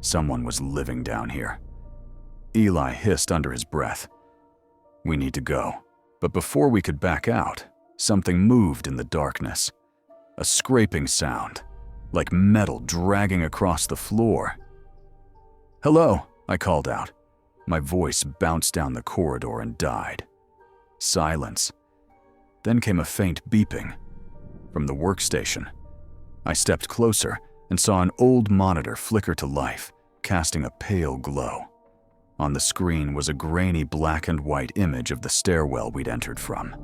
Speaker 1: Someone was living down here. Eli hissed under his breath. We need to go. But before we could back out, something moved in the darkness. A scraping sound, like metal dragging across the floor. "Hello," I called out. My voice bounced down the corridor and died. Silence. Then came a faint beeping from the workstation. I stepped closer and saw an old monitor flicker to life, casting a pale glow. On the screen was a grainy black and white image of the stairwell we'd entered from.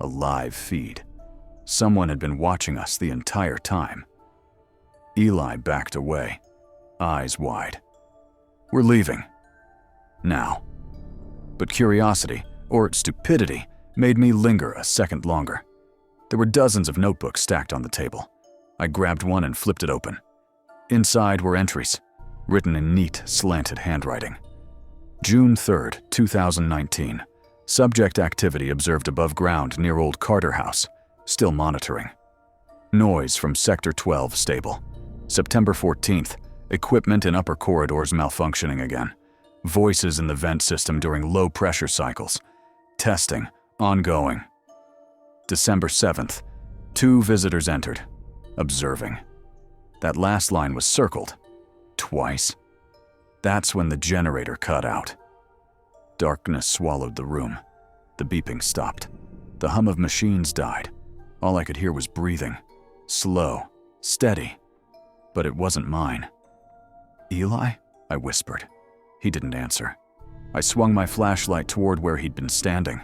Speaker 1: A live feed. Someone had been watching us the entire time. Eli backed away, eyes wide. "We're leaving. Now." But curiosity, or stupidity, made me linger a second longer. There were dozens of notebooks stacked on the table. I grabbed one and flipped it open. Inside were entries, written in neat, slanted handwriting. June 3rd, 2019. Subject activity observed above ground near Old Carter House. Still monitoring. Noise from Sector 12 stable. September 14th. Equipment in upper corridors malfunctioning again. Voices in the vent system during low pressure cycles. Testing, ongoing. December 7th. 2 visitors entered, observing. That last line was circled. Twice. That's when the generator cut out. Darkness swallowed the room. The beeping stopped. The hum of machines died. All I could hear was breathing. Slow, steady. But it wasn't mine. "Eli?" I whispered. He didn't answer. I swung my flashlight toward where he'd been standing.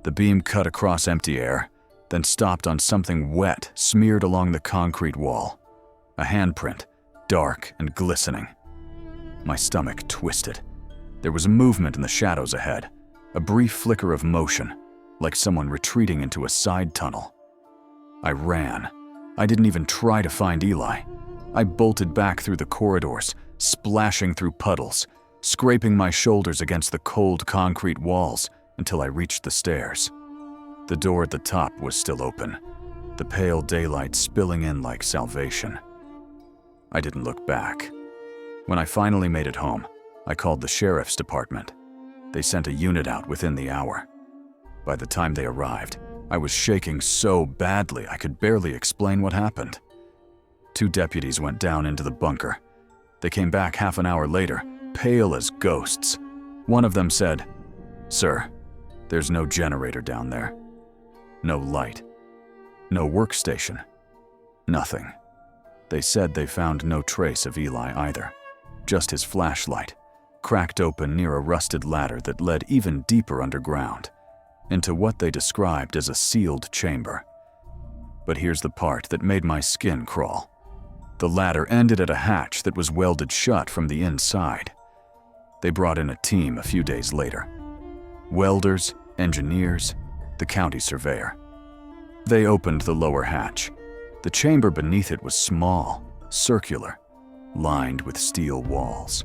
Speaker 1: The beam cut across empty air, then stopped on something wet smeared along the concrete wall. A handprint, dark and glistening. My stomach twisted. There was a movement in the shadows ahead, a brief flicker of motion, like someone retreating into a side tunnel. I ran. I didn't even try to find Eli. I bolted back through the corridors, splashing through puddles, scraping my shoulders against the cold concrete walls until I reached the stairs. The door at the top was still open, the pale daylight spilling in like salvation. I didn't look back. When I finally made it home, I called the sheriff's department. They sent a unit out within the hour. By the time they arrived, I was shaking so badly I could barely explain what happened. 2 deputies went down into the bunker. They came back half an hour later, pale as ghosts. One of them said, "Sir, there's no generator down there. No light. No workstation. Nothing." They said they found no trace of Eli either. Just his flashlight, cracked open near a rusted ladder that led even deeper underground, into what they described as a sealed chamber. But here's the part that made my skin crawl. The ladder ended at a hatch that was welded shut from the inside. They brought in a team a few days later. Welders, engineers, the county surveyor. They opened the lower hatch. The chamber beneath it was small, circular, lined with steel walls.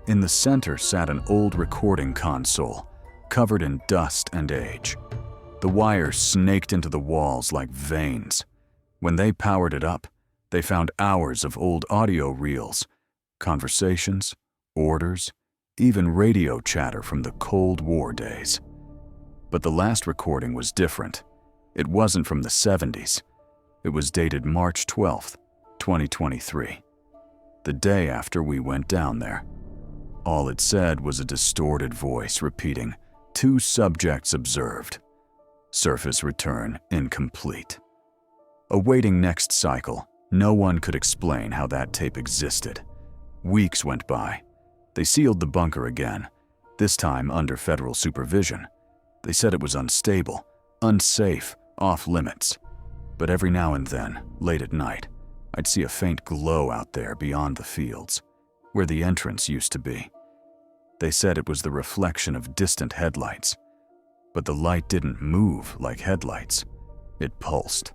Speaker 1: In the center sat an old recording console, covered in dust and age. The wires snaked into the walls like veins. When they powered it up, they found hours of old audio reels, conversations, orders, even radio chatter from the Cold War days. But the last recording was different. It wasn't from the 70s. It was dated March 12th, 2023, the day after we went down there. All it said was a distorted voice repeating, "2 subjects observed. Surface return incomplete." Awaiting next cycle, no one could explain how that tape existed. Weeks went by. They sealed the bunker again, this time under federal supervision. They said it was unstable, unsafe, off limits. But every now and then, late at night, I'd see a faint glow out there beyond the fields, where the entrance used to be. They said it was the reflection of distant headlights. But the light didn't move like headlights. It pulsed,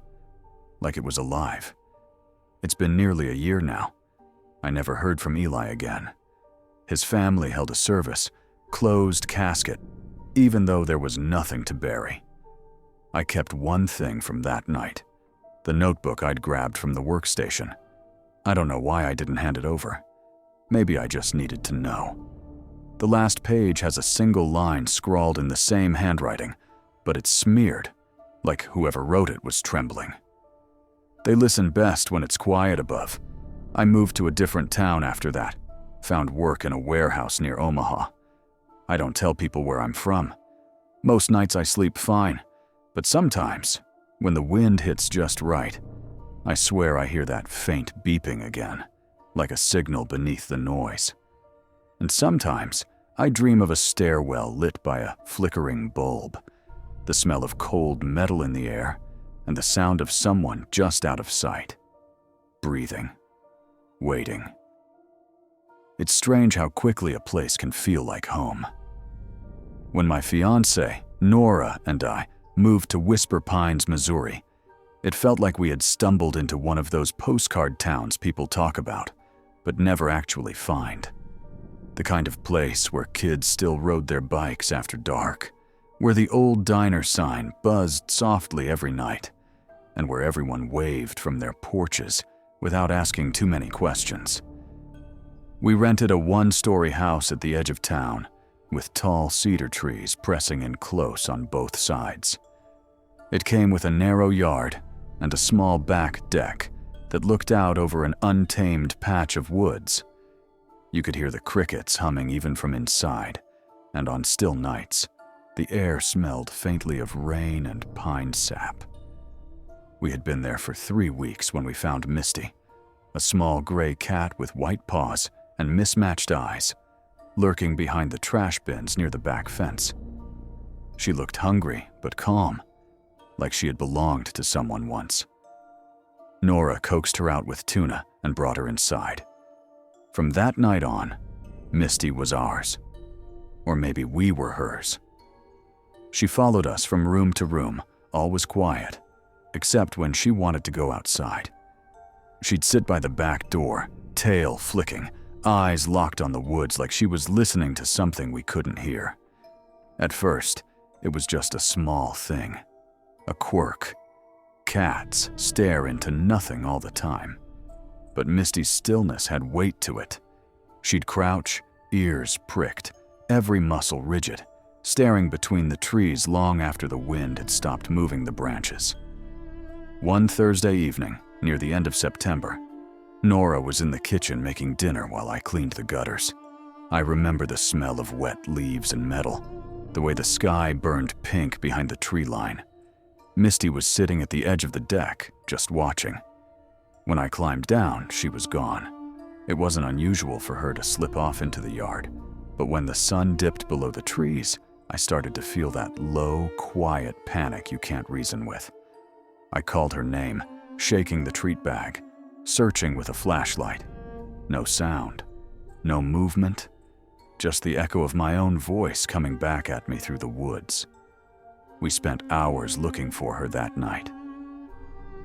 Speaker 1: like it was alive. It's been nearly a year now. I never heard from Eli again. His family held a service, closed casket, even though there was nothing to bury. I kept one thing from that night, the notebook I'd grabbed from the workstation. I don't know why I didn't hand it over. Maybe I just needed to know. The last page has a single line scrawled in the same handwriting, but it's smeared, like whoever wrote it was trembling. They listen best when it's quiet above. I moved to a different town after that, found work in a warehouse near Omaha. I don't tell people where I'm from. Most nights I sleep fine, but sometimes, when the wind hits just right, I swear I hear that faint beeping again, like a signal beneath the noise. And sometimes, I dream of a stairwell lit by a flickering bulb, the smell of cold metal in the air, and the sound of someone just out of sight, breathing, waiting. It's strange how quickly a place can feel like home. When my fiancée, Nora, and I moved to Whisper Pines, Missouri, it felt like we had stumbled into one of those postcard towns people talk about, but never actually find. The kind of place where kids still rode their bikes after dark, where the old diner sign buzzed softly every night, and where everyone waved from their porches without asking too many questions. We rented a 1-story house at the edge of town, with tall cedar trees pressing in close on both sides. It came with a narrow yard, and a small back deck that looked out over an untamed patch of woods. You could hear the crickets humming even from inside, and on still nights, the air smelled faintly of rain and pine sap. We had been there for 3 weeks when we found Misty, a small gray cat with white paws and mismatched eyes, lurking behind the trash bins near the back fence. She looked hungry but calm, like she had belonged to someone once. Nora coaxed her out with tuna and brought her inside. From that night on, Misty was ours. Or maybe we were hers. She followed us from room to room, always quiet, except when she wanted to go outside. She'd sit by the back door, tail flicking, eyes locked on the woods like she was listening to something we couldn't hear. At first, it was just a small thing, a quirk. Cats stare into nothing all the time. But Misty's stillness had weight to it. She'd crouch, ears pricked, every muscle rigid, staring between the trees long after the wind had stopped moving the branches. One Thursday evening, near the end of September, Nora was in the kitchen making dinner while I cleaned the gutters. I remember the smell of wet leaves and metal, the way the sky burned pink behind the tree line. Misty was sitting at the edge of the deck, just watching. When I climbed down, she was gone. It wasn't unusual for her to slip off into the yard, but when the sun dipped below the trees, I started to feel that low, quiet panic you can't reason with. I called her name, shaking the treat bag, searching with a flashlight. No sound, no movement, just the echo of my own voice coming back at me through the woods. We spent hours looking for her that night.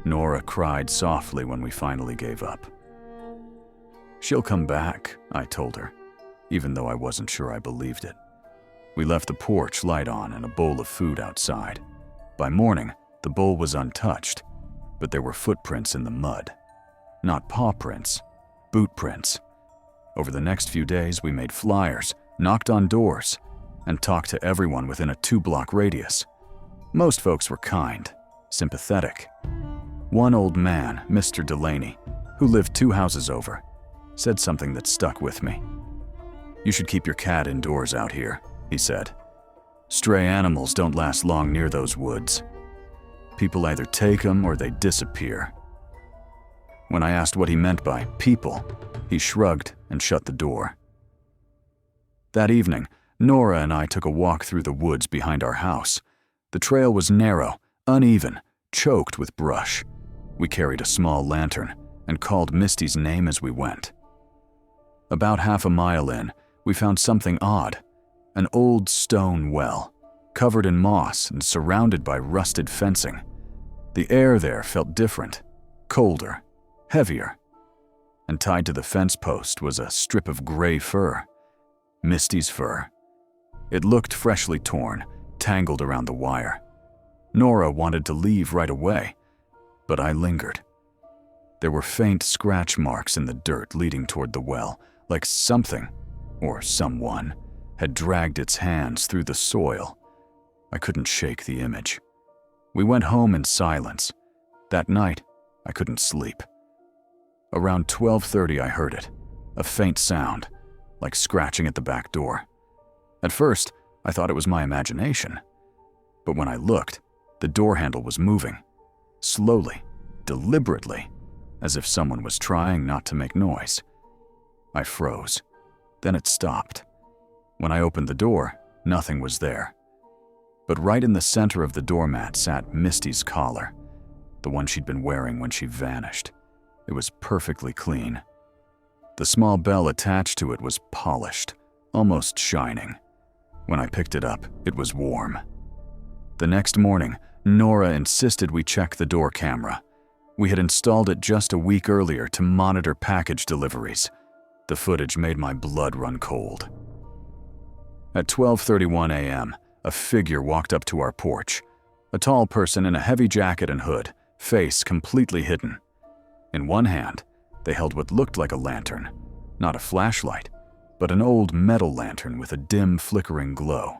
Speaker 1: Nora cried softly when we finally gave up. "She'll come back," I told her, even though I wasn't sure I believed it. We left the porch light on and a bowl of food outside. By morning, the bowl was untouched, but there were footprints in the mud. Not paw prints, boot prints. Over the next few days, we made flyers, knocked on doors, and talked to everyone within a 2-block radius. Most folks were kind, sympathetic. One old man, Mr. Delaney, who lived 2 houses over, said something that stuck with me. "You should keep your cat indoors out here," he said. "Stray animals don't last long near those woods. People either take them or they disappear." When I asked what he meant by people, he shrugged and shut the door. That evening, Nora and I took a walk through the woods behind our house. The trail was narrow, uneven, choked with brush. We carried a small lantern and called Misty's name as we went. About half a mile in, we found something odd. An old stone well, covered in moss and surrounded by rusted fencing. The air there felt different, colder, heavier. And tied to the fence post was a strip of gray fur. Misty's fur. It looked freshly torn, tangled around the wire. Nora wanted to leave right away, but I lingered. There were faint scratch marks in the dirt leading toward the well, like something, or someone, had dragged its hands through the soil. I couldn't shake the image. We went home in silence. That night, I couldn't sleep. Around 12:30 I heard it, a faint sound, like scratching at the back door. At first, I thought it was my imagination. But when I looked, the door handle was moving, slowly, deliberately, as if someone was trying not to make noise. I froze. Then it stopped. When I opened the door, nothing was there. But right in the center of the doormat sat Misty's collar, the one she'd been wearing when she vanished. It was perfectly clean. The small bell attached to it was polished, almost shining. When I picked it up, it was warm. The next morning, Nora insisted we check the door camera. We had installed it just a week earlier to monitor package deliveries. The footage made my blood run cold. At 12:31 a.m., a figure walked up to our porch. A tall person in a heavy jacket and hood, face completely hidden. In one hand, they held what looked like a lantern, not a flashlight, but an old metal lantern with a dim, flickering glow.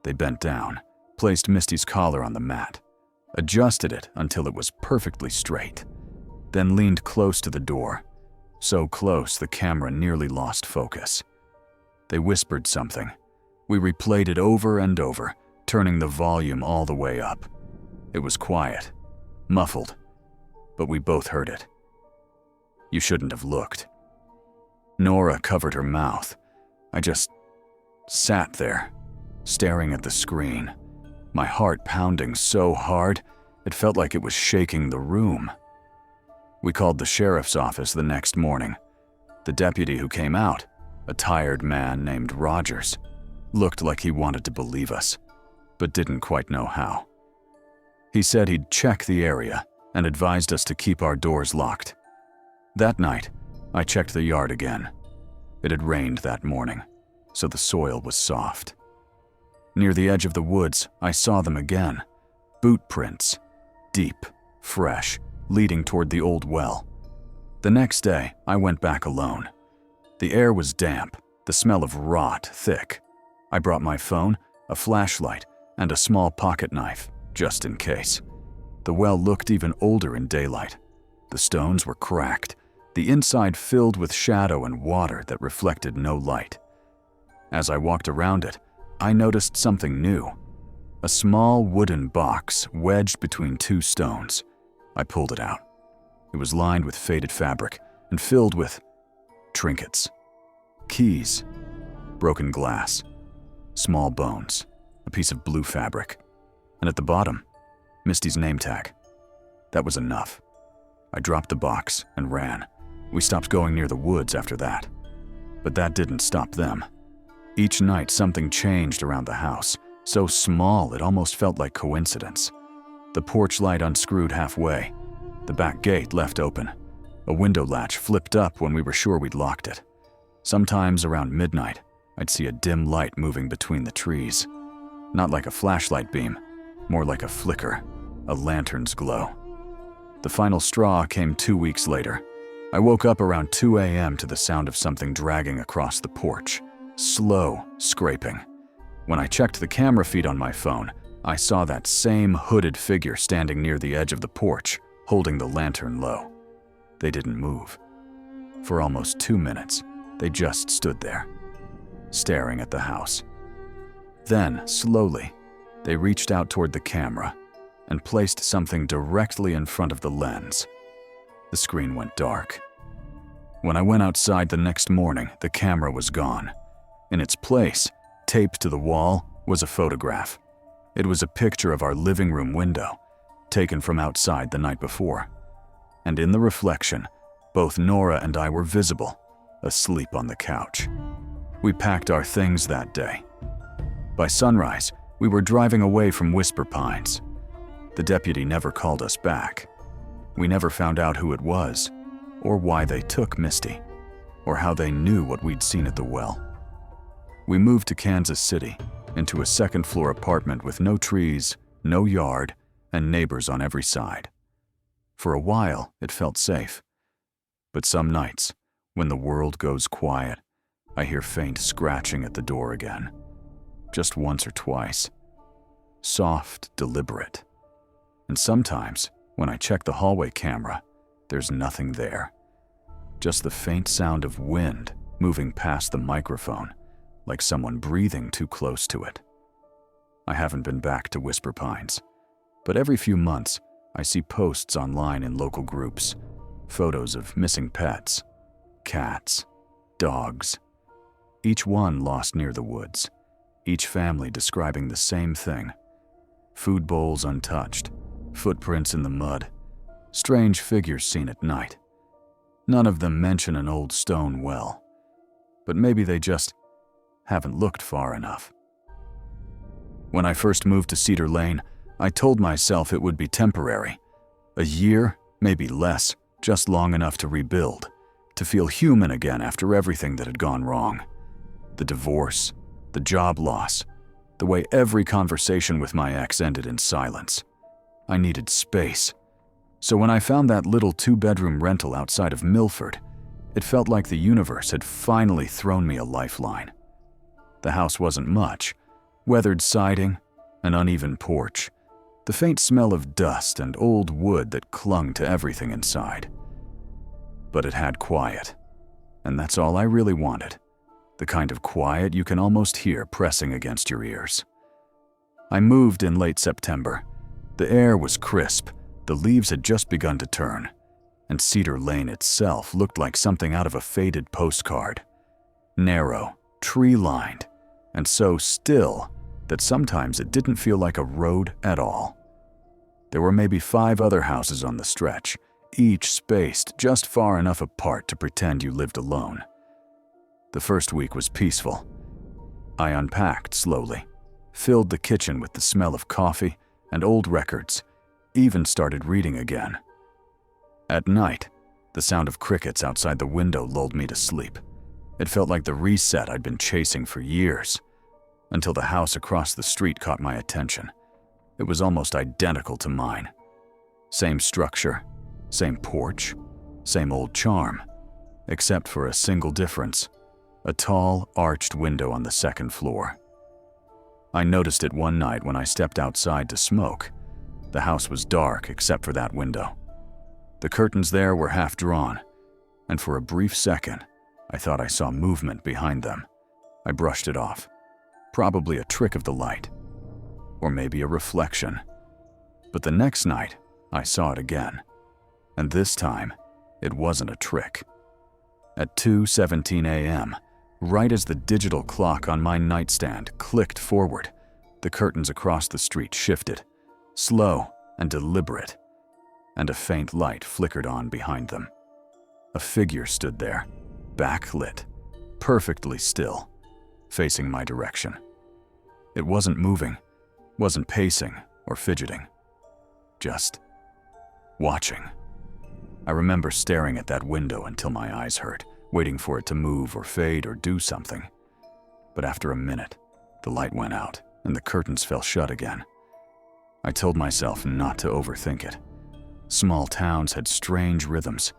Speaker 1: They bent down, placed Misty's collar on the mat. adjusted it until it was perfectly straight, then leaned close to the door, so close the camera nearly lost focus. They whispered something. We replayed it over and over, turning the volume all the way up. It was quiet, muffled, but we both heard it. You shouldn't have looked. Nora covered her mouth. I just sat there, staring at the screen, my heart pounding so hard it felt like it was shaking the room. We called the sheriff's office the next morning. The deputy who came out, a tired man named Rogers, looked like he wanted to believe us, but didn't quite know how. He said he'd check the area and advised us to keep our doors locked. That night, I checked the yard again. It had rained that morning, so the soil was soft. Near the edge of the woods, I saw them again. Boot prints, deep, fresh, leading toward the old well. The next day, I went back alone. The air was damp, the smell of rot thick. I brought my phone, a flashlight, and a small pocket knife, just in case. The well looked even older in daylight. The stones were cracked, the inside filled with shadow and water that reflected no light. As I walked around it, I noticed something new. A small wooden box wedged between two stones. I pulled it out. It was lined with faded fabric and filled with trinkets, keys, broken glass, small bones, a piece of blue fabric, and at the bottom, Misty's name tag. That was enough. I dropped the box and ran. We stopped going near the woods after that. But that didn't stop them. Each night something changed around the house, so small it almost felt like coincidence. The porch light unscrewed halfway, the back gate left open. A window latch flipped up when we were sure we'd locked it. Sometimes around midnight, I'd see a dim light moving between the trees. Not like a flashlight beam, more like a flicker, a lantern's glow. The final straw came 2 weeks later. I woke up around 2 a.m. to the sound of something dragging across the porch, slow scraping. When I checked the camera feed on my phone, I saw that same hooded figure standing near the edge of the porch, holding the lantern low. They didn't move. For almost 2 minutes, they just stood there, staring at the house. Then, slowly, they reached out toward the camera and placed something directly in front of the lens. The screen went dark. When I went outside the next morning, the camera was gone. In its place, taped to the wall, was a photograph. It was a picture of our living room window, taken from outside the night before. And in the reflection, both Nora and I were visible, asleep on the couch. We packed our things that day. By sunrise, we were driving away from Whisper Pines. The deputy never called us back. We never found out who it was, or why they took Misty, or how they knew what we'd seen at the well. We moved to Kansas City, into a second-floor apartment with no trees, no yard, and neighbors on every side. For a while, it felt safe. But some nights, when the world goes quiet, I hear faint scratching at the door again. Just once or twice. Soft, deliberate. And sometimes, when I check the hallway camera, there's nothing there. Just the faint sound of wind moving past the microphone, like someone breathing too close to it. I haven't been back to Whisper Pines, but every few months, I see posts online in local groups, photos of missing pets, cats, dogs, each one lost near the woods, each family describing the same thing. Food bowls untouched, footprints in the mud, strange figures seen at night. None of them mention an old stone well, but maybe they just haven't looked far enough. When I first moved to Cedar Lane, I told myself it would be temporary. A year, maybe less, just long enough to rebuild, to feel human again after everything that had gone wrong. The divorce, the job loss, the way every conversation with my ex ended in silence. I needed space. So when I found that little 2-bedroom rental outside of Milford, it felt like the universe had finally thrown me a lifeline. The house wasn't much. Weathered siding, an uneven porch. The The faint smell of dust and old wood that clung to everything inside. But it had quiet, and that's all I really wanted. The kind of quiet you can almost hear pressing against your ears. I moved in late September. The air was crisp, the leaves had just begun to turn, and Cedar Lane itself looked like something out of a faded postcard. Narrow, tree-lined, and so still that sometimes it didn't feel like a road at all. There were maybe 5 other houses on the stretch, each spaced just far enough apart to pretend you lived alone. The first week was peaceful. I unpacked slowly, filled the kitchen with the smell of coffee and old records, even started reading again. At night, the sound of crickets outside the window lulled me to sleep. It felt like the reset I'd been chasing for years, until the house across the street caught my attention. It was almost identical to mine. Same structure, same porch, same old charm, except for a single difference: a tall, arched window on the second floor. I noticed it one night when I stepped outside to smoke. The house was dark except for that window. The curtains there were half drawn, and for a brief second, I thought I saw movement behind them. I brushed it off. Probably a trick of the light, or maybe a reflection. But the next night, I saw it again, and this time, it wasn't a trick. At 2:17 a.m., right as the digital clock on my nightstand clicked forward, the curtains across the street shifted, slow and deliberate, and a faint light flickered on behind them. A figure stood there, backlit, perfectly still, facing my direction. It wasn't moving, wasn't pacing or fidgeting, just watching. I remember staring at that window until my eyes hurt, waiting for it to move or fade or do something. But after a minute, the light went out and the curtains fell shut again. I told myself not to overthink it. Small towns had strange rhythms.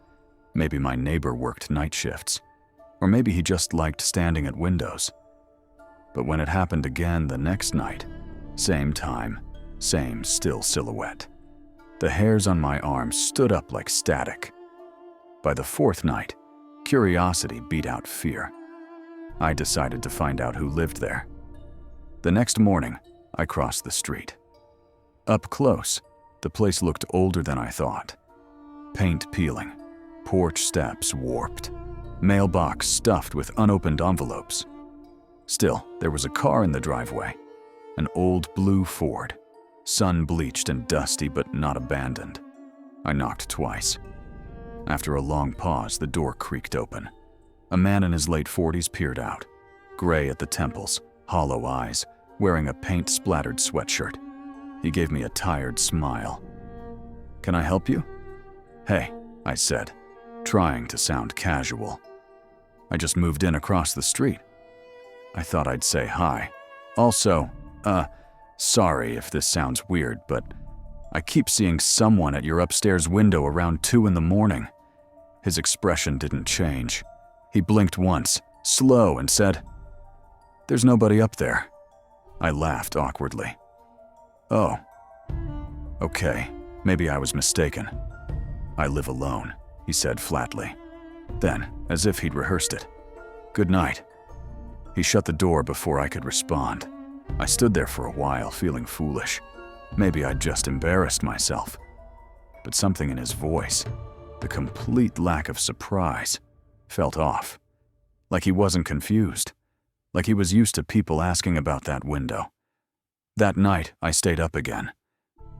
Speaker 1: Maybe my neighbor worked night shifts, or maybe he just liked standing at windows. But when it happened again the next night, same time, same still silhouette. The hairs on my arms stood up like static. By the 4th night, curiosity beat out fear. I decided to find out who lived there. The next morning, I crossed the street. Up close, the place looked older than I thought. Paint peeling, porch steps warped, mailbox stuffed with unopened envelopes. Still, there was a car in the driveway, an old blue Ford, sun-bleached and dusty but not abandoned. I knocked twice. After a long pause, the door creaked open. A man in his late 40s peered out, gray at the temples, hollow eyes, wearing a paint-splattered sweatshirt. He gave me a tired smile. "Can I help you?" "Hey," I said, trying to sound casual. "I just moved in across the street." I thought I'd say hi. Also, sorry if this sounds weird, but I keep seeing someone at your upstairs window around 2 in the morning. His expression didn't change. He blinked once, slow, and said, "There's nobody up there." I laughed awkwardly. "Oh, okay, maybe I was mistaken. I live alone," he said flatly. Then, as if he'd rehearsed it, "Good night." He shut the door before I could respond. I stood there for a while, feeling foolish. Maybe I'd just embarrassed myself. But something in his voice, the complete lack of surprise, felt off. Like he wasn't confused. Like he was used to people asking about that window. That night, I stayed up again.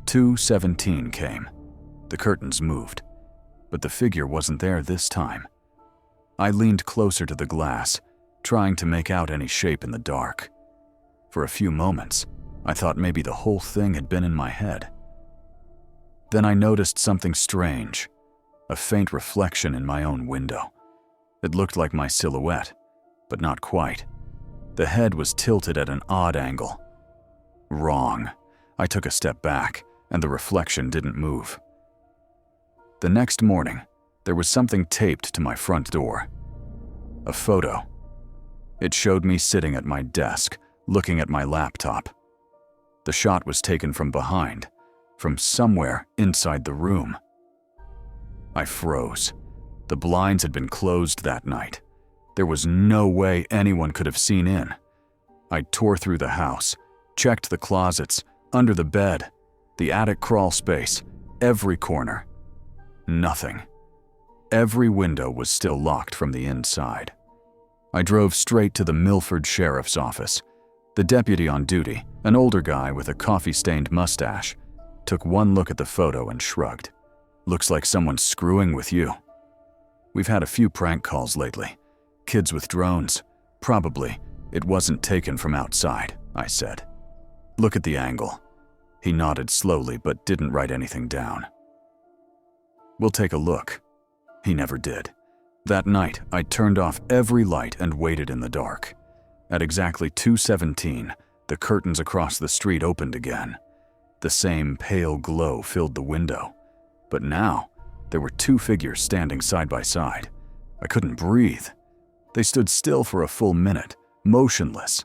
Speaker 1: 2:17 came. The curtains moved, but the figure wasn't there this time. I leaned closer to the glass, trying to make out any shape in the dark. For a few moments, I thought maybe the whole thing had been in my head. Then I noticed something strange, a faint reflection in my own window. It looked like my silhouette, but not quite. The head was tilted at an odd angle. Wrong. I took a step back, and the reflection didn't move. The next morning, there was something taped to my front door. A photo. It showed me sitting at my desk, looking at my laptop. The shot was taken from behind, from somewhere inside the room. I froze. The blinds had been closed that night. There was no way anyone could have seen in. I tore through the house, checked the closets, under the bed, the attic crawl space, every corner. Nothing. Every window was still locked from the inside. I drove straight to the Milford Sheriff's office. The deputy on duty, an older guy with a coffee-stained mustache, took one look at the photo and shrugged. "Looks like someone's screwing with you. We've had a few prank calls lately. Kids with drones. Probably it wasn't taken from outside," I said. "Look at the angle." He nodded slowly but didn't write anything down. "We'll take a look." He never did. That night, I turned off every light and waited in the dark. At exactly 2:17, the curtains across the street opened again. The same pale glow filled the window. But now, there were two figures standing side by side. I couldn't breathe. They stood still for a full minute, motionless.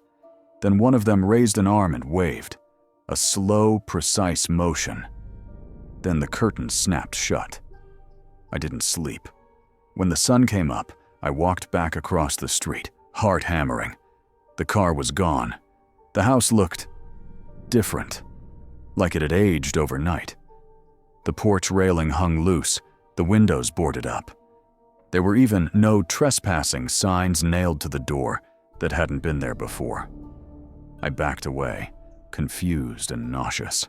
Speaker 1: Then one of them raised an arm and waved. A slow, precise motion. Then the curtains snapped shut. I didn't sleep. When the sun came up, I walked back across the street, heart hammering. The car was gone. The house looked different, like it had aged overnight. The porch railing hung loose, the windows boarded up. There were even no trespassing signs nailed to the door that hadn't been there before. I backed away, confused and nauseous.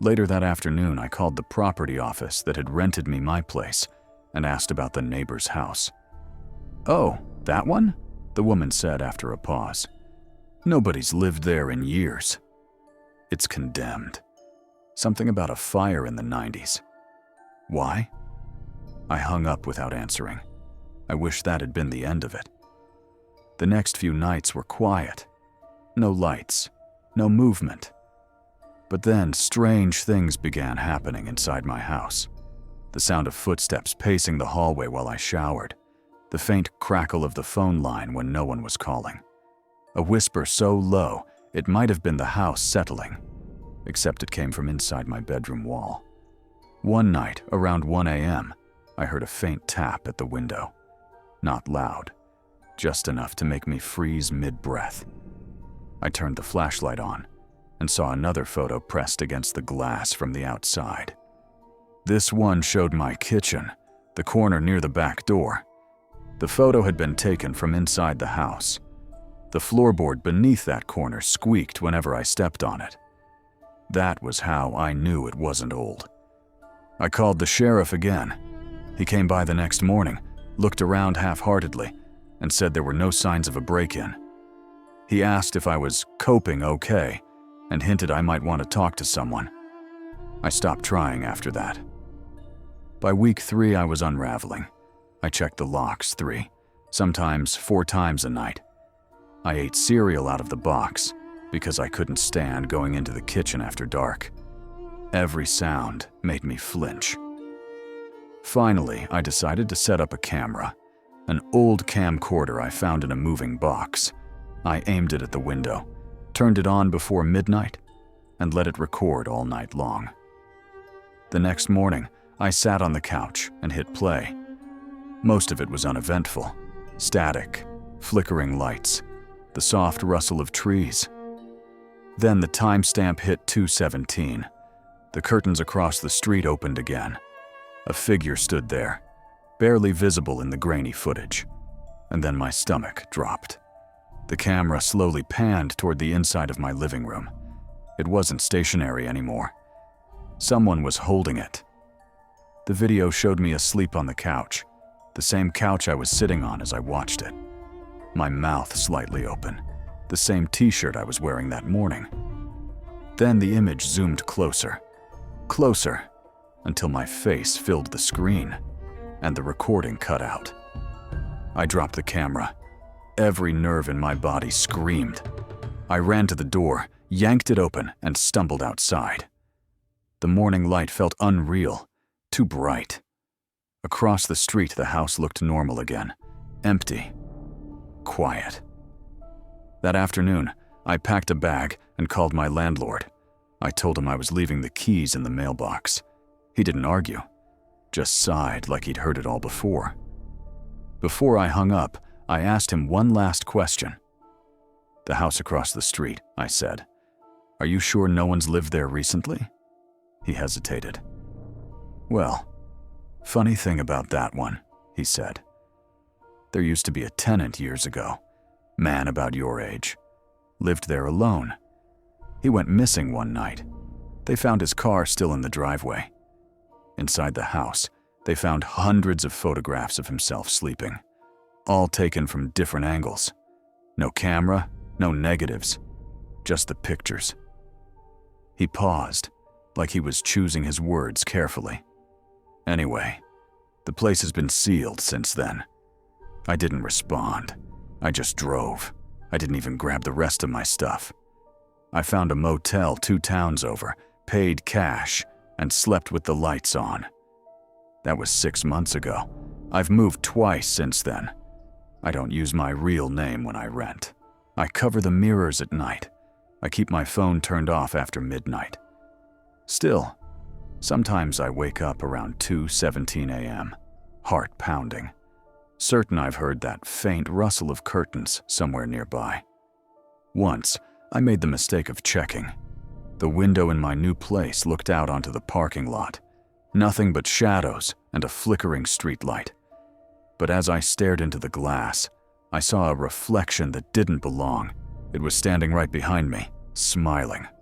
Speaker 1: Later that afternoon, I called the property office that had rented me my place and asked about the neighbor's house. "Oh, that one?" the woman said after a pause. "Nobody's lived there in years. It's condemned. Something about a fire in the 90s. Why?" I hung up without answering. I wish that had been the end of it. The next few nights were quiet. No lights, no movement. But then strange things began happening inside my house. The sound of footsteps pacing the hallway while I showered. The faint crackle of the phone line when no one was calling. A whisper so low it might have been the house settling, except it came from inside my bedroom wall. One night, around 1 a.m., I heard a faint tap at the window. Not loud, just enough to make me freeze mid-breath. I turned the flashlight on and saw another photo pressed against the glass from the outside. This one showed my kitchen, the corner near the back door. The photo had been taken from inside the house. The floorboard beneath that corner squeaked whenever I stepped on it. That was how I knew it wasn't old. I called the sheriff again. He came by the next morning, looked around half-heartedly, and said there were no signs of a break-in. He asked if I was coping okay, and hinted I might want to talk to someone. I stopped trying after that. By week 3, I was unraveling. I checked the locks 3, sometimes 4 times a night. I ate cereal out of the box because I couldn't stand going into the kitchen after dark. Every sound made me flinch. Finally, I decided to set up a camera, an old camcorder I found in a moving box. I aimed it at the window, turned it on before midnight, and let it record all night long. The next morning, I sat on the couch and hit play. Most of it was uneventful. Static, flickering lights, the soft rustle of trees. Then the timestamp hit 2:17. The curtains across the street opened again. A figure stood there, barely visible in the grainy footage. And then my stomach dropped. The camera slowly panned toward the inside of my living room. It wasn't stationary anymore. Someone was holding it. The video showed me asleep on the couch, the same couch I was sitting on as I watched it. My mouth slightly open, the same t-shirt I was wearing that morning. Then the image zoomed closer, closer, until my face filled the screen, and the recording cut out. I dropped the camera. Every nerve in my body screamed. I ran to the door, yanked it open, and stumbled outside. The morning light felt unreal, too bright. Across the street, the house looked normal again, empty, quiet. That afternoon, I packed a bag and called my landlord. I told him I was leaving the keys in the mailbox. He didn't argue, just sighed like he'd heard it all before. Before I hung up, I asked him one last question. "The house across the street," I said. "Are you sure no one's lived there recently?" He hesitated. "Well, funny thing about that one," he said. "There used to be a tenant years ago, man about your age. Lived there alone. He went missing one night. They found his car still in the driveway. Inside the house, they found hundreds of photographs of himself sleeping, all taken from different angles. No camera, no negatives, just the pictures." He paused, like he was choosing his words carefully. "Anyway, the place has been sealed since then." I didn't respond. I just drove. I didn't even grab the rest of my stuff. I found a motel 2 towns over, paid cash, and slept with the lights on. That was 6 months ago. I've moved twice since then. I don't use my real name when I rent. I cover the mirrors at night. I keep my phone turned off after midnight. Still, sometimes I wake up around 2:17 a.m., heart pounding, certain I've heard that faint rustle of curtains somewhere nearby. Once, I made the mistake of checking. The window in my new place looked out onto the parking lot. Nothing but shadows and a flickering street light. But as I stared into the glass, I saw a reflection that didn't belong. It was standing right behind me, smiling.